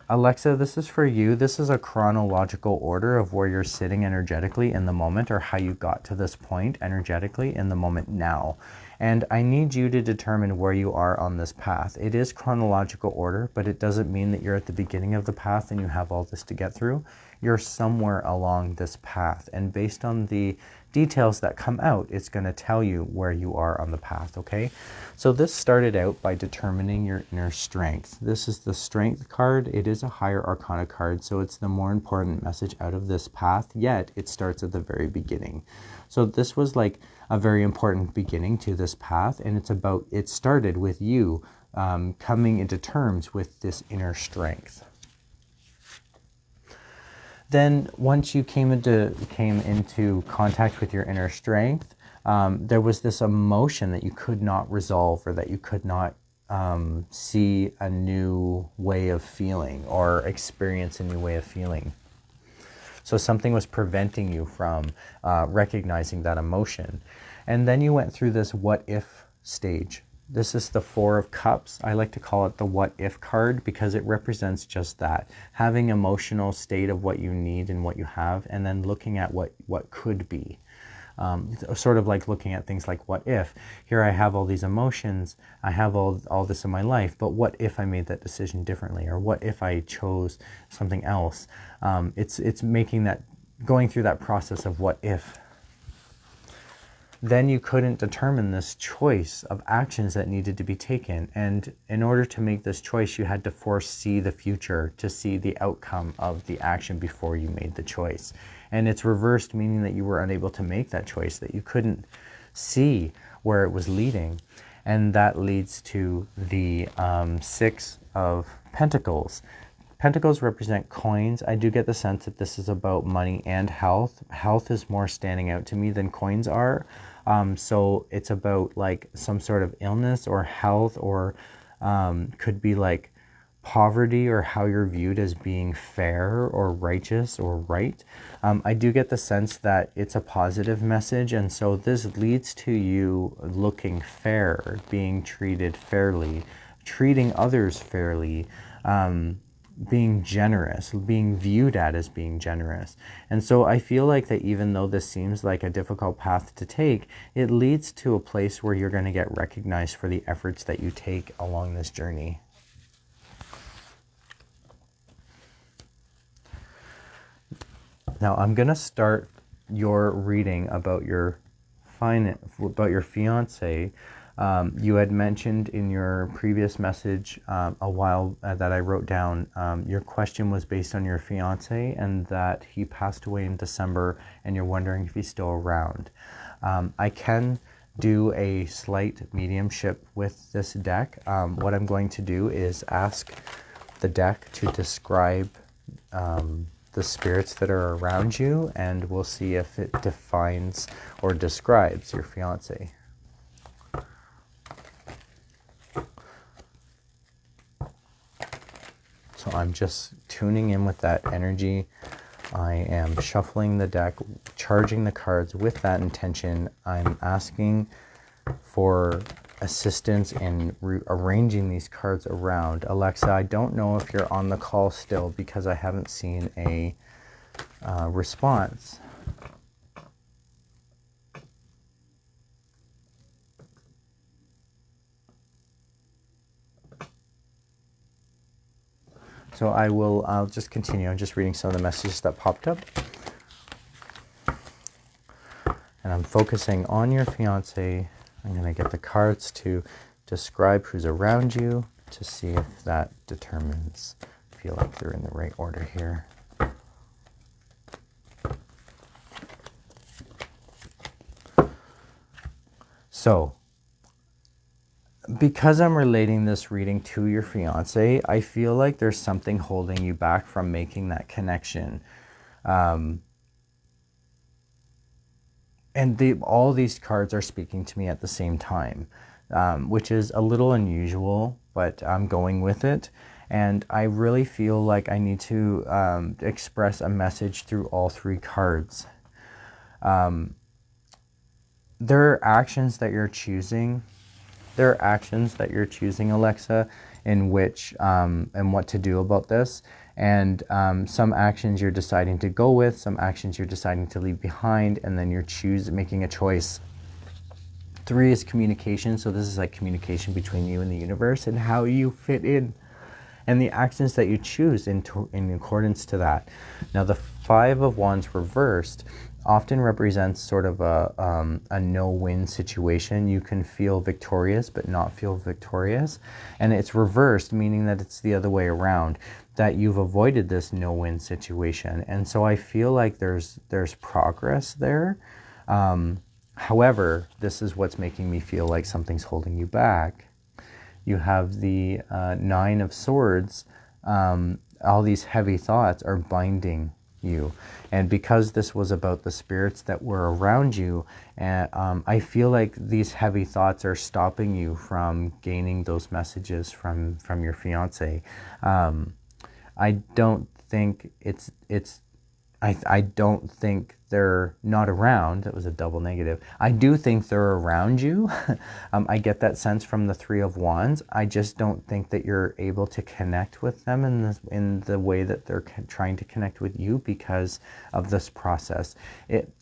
A: Alexa, this is for you. This is a chronological order of where you're sitting energetically in the moment, or how you got to this point energetically in the moment now. And I need you to determine where you are on this path. It is chronological order, but it doesn't mean that you're at the beginning of the path and you have all this to get through. You're somewhere along this path. And based on the details that come out, it's going to tell you where you are on the path, okay? So this started out by determining your inner strength. This is the Strength card. It is a higher arcana card, so it's the more important message out of this path, yet it starts at the very beginning. So this was like a very important beginning to this path, and it started with you coming into terms with this inner strength. Then once you came into contact with your inner strength, there was this emotion that you could not resolve, or that you could not see a new way of feeling or experience a new way of feeling. So something was preventing you from recognizing that emotion. And then you went through this what if stage. This is the Four of Cups. I like to call it the what if card because it represents just that. Having emotional state of what you need and what you have, and then looking at what could be. Sort of like looking at things like what if. Here I have all these emotions, I have all this in my life, but what if I made that decision differently? Or what if I chose something else? It's making that, going through that process of what if. Then you couldn't determine this choice of actions that needed to be taken. And in order to make this choice, you had to foresee the future, to see the outcome of the action before you made the choice. And it's reversed, meaning that you were unable to make that choice, that you couldn't see where it was leading. And that leads to the Six of Pentacles. Pentacles represent coins. I do get the sense that this is about money and health. Health is more standing out to me than coins are. So it's about like some sort of illness or health, or could be like poverty, or how you're viewed as being fair or righteous or right. I do get the sense that it's a positive message, and so this leads to you looking fair, being treated fairly, treating others fairly, being generous, being viewed at as being generous. And so I feel like that even though this seems like a difficult path to take, it leads to a place where you're going to get recognized for the efforts that you take along this journey. Now I'm going to start your reading about your fiance. You had mentioned in your previous message a while that I wrote down, your question was based on your fiance and that he passed away in December and you're wondering if he's still around. I can do a slight mediumship with this deck. What I'm going to do is ask the deck to describe the spirits that are around you, and we'll see if it defines or describes your fiance. So I'm just tuning in with that energy. I am shuffling the deck, charging the cards with that intention. I'm asking for assistance in arranging these cards around. Alexa, I don't know if you're on the call still because I haven't seen a response. So I'll just continue. I'm just reading some of the messages that popped up. And I'm focusing on your fiance. I'm going to get the cards to describe who's around you to see if that determines. I feel like they're in the right order here. So, because I'm relating this reading to your fiance, I feel like there's something holding you back from making that connection. And all these cards are speaking to me at the same time, which is a little unusual, but I'm going with it. And I really feel like I need to express a message through all three cards. There are actions that you're choosing. There are actions that you're choosing, Alexa, in which and what to do about this. And some actions you're deciding to go with, some actions you're deciding to leave behind, and then you're making a choice. 3 is communication, so this is like communication between you and the universe and how you fit in, and the actions that you choose in accordance to that. Now the 5 of Wands reversed often represents sort of a no-win situation. You can feel victorious but not feel victorious, and it's reversed, meaning that it's the other way around, that you've avoided this no-win situation. And so I feel like there's progress there. However, this is what's making me feel like something's holding you back. You have the 9 of Swords. All these heavy thoughts are binding you, and because this was about the spirits that were around you, I feel like these heavy thoughts are stopping you from gaining those messages from your fiance. I don't think I don't think they're not around. That was a double negative. I do think they're around you. I get that sense from the 3 of Wands. I just don't think that you're able to connect with them in the way that they're trying to connect with you because of this process.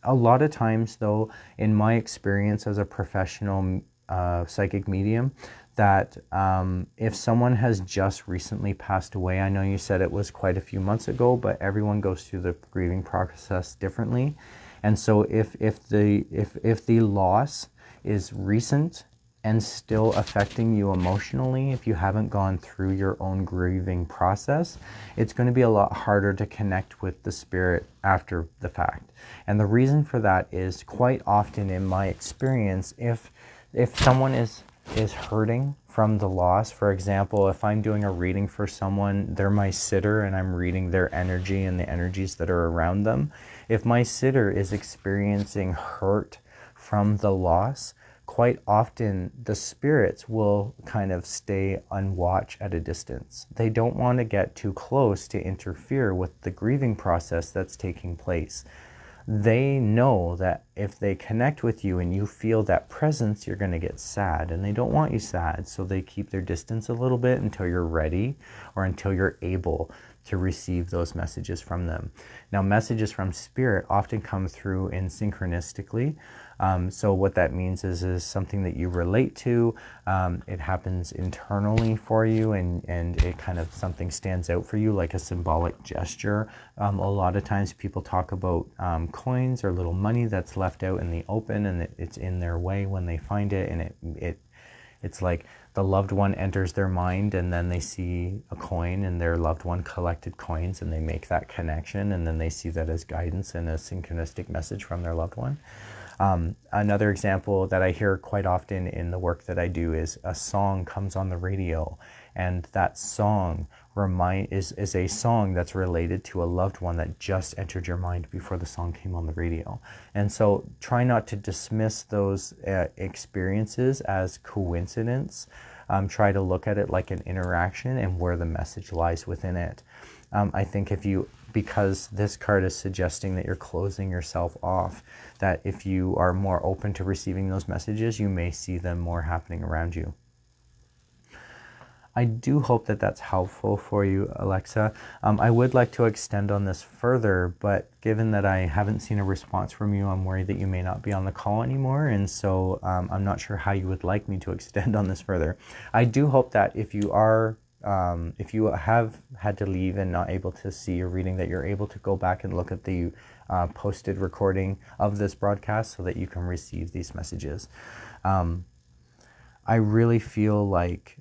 A: A lot of times, though, in my experience as a professional psychic medium, that if someone has just recently passed away, I know you said it was quite a few months ago, but everyone goes through the grieving process differently. And so if the loss is recent and still affecting you emotionally, if you haven't gone through your own grieving process, it's going to be a lot harder to connect with the spirit after the fact. And the reason for that is, quite often in my experience, if someone is hurting from the loss. For example, if I'm doing a reading for someone, they're my sitter and I'm reading their energy and the energies that are around them. If my sitter is experiencing hurt from the loss, quite often the spirits will kind of stay on watch at a distance. They don't want to get too close to interfere with the grieving process that's taking place. They know that if they connect with you and you feel that presence, you're going to get sad, and they don't want you sad, so they keep their distance a little bit until you're ready or until you're able to receive those messages from them. Now, messages from spirit often come through in synchronistically. So what that means is something that you relate to. It happens internally for you, and it kind of something stands out for you, like a symbolic gesture. A lot of times people talk about coins or little money that's left out in the open, and it's in their way when they find it, and it's like the loved one enters their mind, and then they see a coin, and their loved one collected coins, and they make that connection, and then they see that as guidance and a synchronistic message from their loved one. Another example that I hear quite often in the work that I do is a song comes on the radio, and that song is a song that's related to a loved one that just entered your mind before the song came on the radio. And so try not to dismiss those experiences as coincidence. Try to look at it like an interaction and where the message lies within it. I think because this card is suggesting that you're closing yourself off, that if you are more open to receiving those messages, you may see them more happening around you. I do hope that that's helpful for you, Alexa. I would like to extend on this further, but given that I haven't seen a response from you, I'm worried that you may not be on the call anymore, and so I'm not sure how you would like me to extend on this further. I do hope that if you have had to leave and not able to see your reading, that you're able to go back and look at the posted recording of this broadcast so that you can receive these messages. I really feel like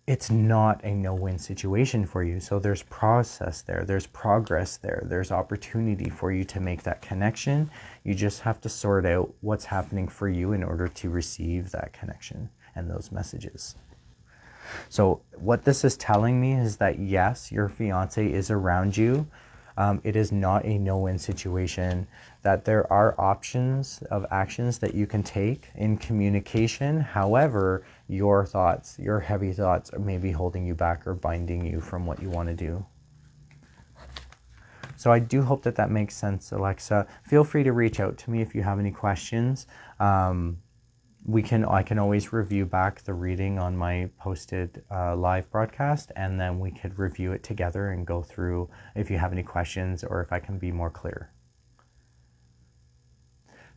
A: it's not a no-win situation for you. So there's process there, there's progress there, there's opportunity for you to make that connection. You just have to sort out what's happening for you in order to receive that connection and those messages. So what this is telling me is that yes, your fiance is around you. It is not a no-win situation, that there are options of actions that you can take in communication. However, your thoughts, your heavy thoughts, may be holding you back or binding you from what you want to do. So I do hope that that makes sense, Alexa. Feel free to reach out to me if you have any questions. I can always review back the reading on my posted live broadcast, and then we could review it together and go through if you have any questions or if I can be more clear.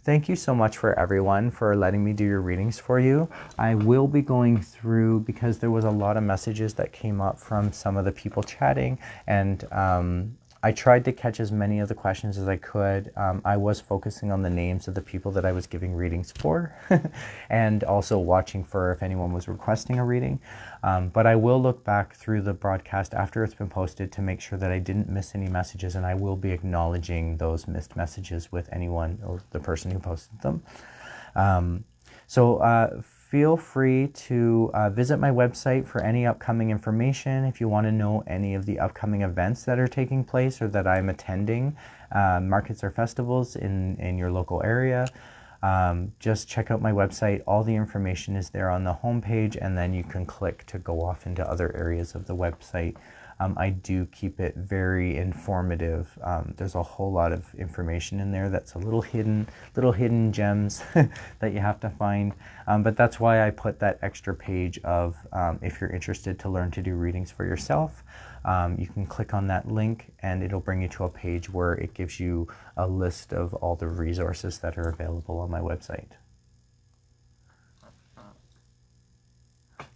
A: Thank you so much for everyone for letting me do your readings for you. I will be going through, because there was a lot of messages that came up from some of the people chatting, and I tried to catch as many of the questions as I could. I was focusing on the names of the people that I was giving readings for and also watching for if anyone was requesting a reading. But I will look back through the broadcast after it's been posted to make sure that I didn't miss any messages, and I will be acknowledging those missed messages with anyone or the person who posted them. Feel free to visit my website for any upcoming information. If you want to know any of the upcoming events that are taking place or that I'm attending, markets or festivals in your local area, just check out my website. All the information is there on the homepage, and then you can click to go off into other areas of the website. I do keep it very informative. There's a whole lot of information in there that's a little hidden gems that you have to find. But that's why I put that extra page of if you're interested to learn to do readings for yourself, you can click on that link and it'll bring you to a page where it gives you a list of all the resources that are available on my website.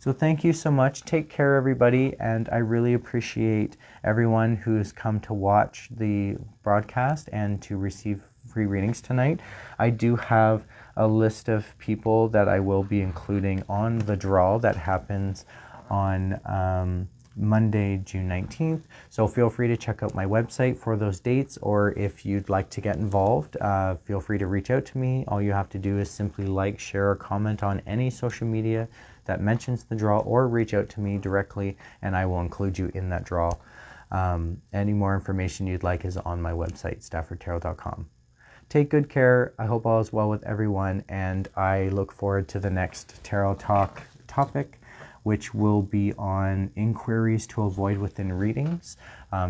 A: So thank you so much. Take care, everybody, and I really appreciate everyone who's come to watch the broadcast and to receive free readings tonight. I do have a list of people that I will be including on the draw that happens on Monday, June 19th. So feel free to check out my website for those dates, or if you'd like to get involved, feel free to reach out to me. All you have to do is simply like, share, or comment on any social media that mentions the draw, or reach out to me directly and I will include you in that draw. Any more information you'd like is on my website, staffordtarot.com. Take good care. I hope all is well with everyone, and I look forward to the next Tarot Talk topic, which will be on inquiries to avoid within readings.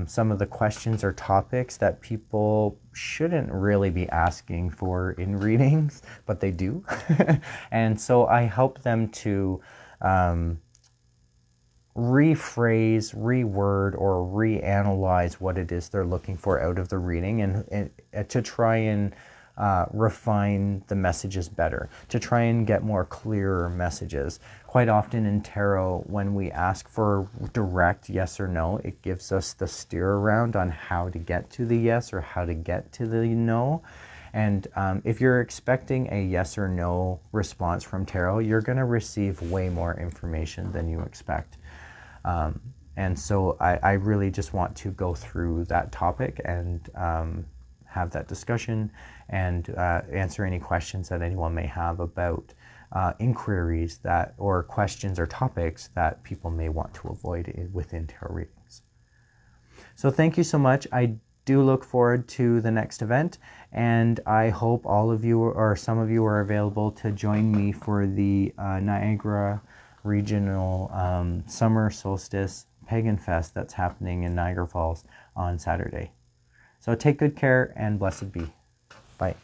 A: Some of the questions or topics that people shouldn't really be asking for in readings, but they do. And so I help them to rephrase, reword, or reanalyze what it is they're looking for out of the reading, and to try and refine the messages better, to try and get more clearer messages. Quite often in tarot, when we ask for direct yes or no, it gives us the steer around on how to get to the yes or how to get to the no. And if you're expecting a yes or no response from tarot, you're going to receive way more information than you expect. And so I really just want to go through that topic and have that discussion and answer any questions that anyone may have about inquiries that, or questions or topics that people may want to avoid within tarot readings. So thank you so much. I do look forward to the next event, and I hope all of you or some of you are available to join me for the Niagara Regional Summer Solstice Pagan Fest that's happening in Niagara Falls on Saturday. So take good care and blessed be. Bye.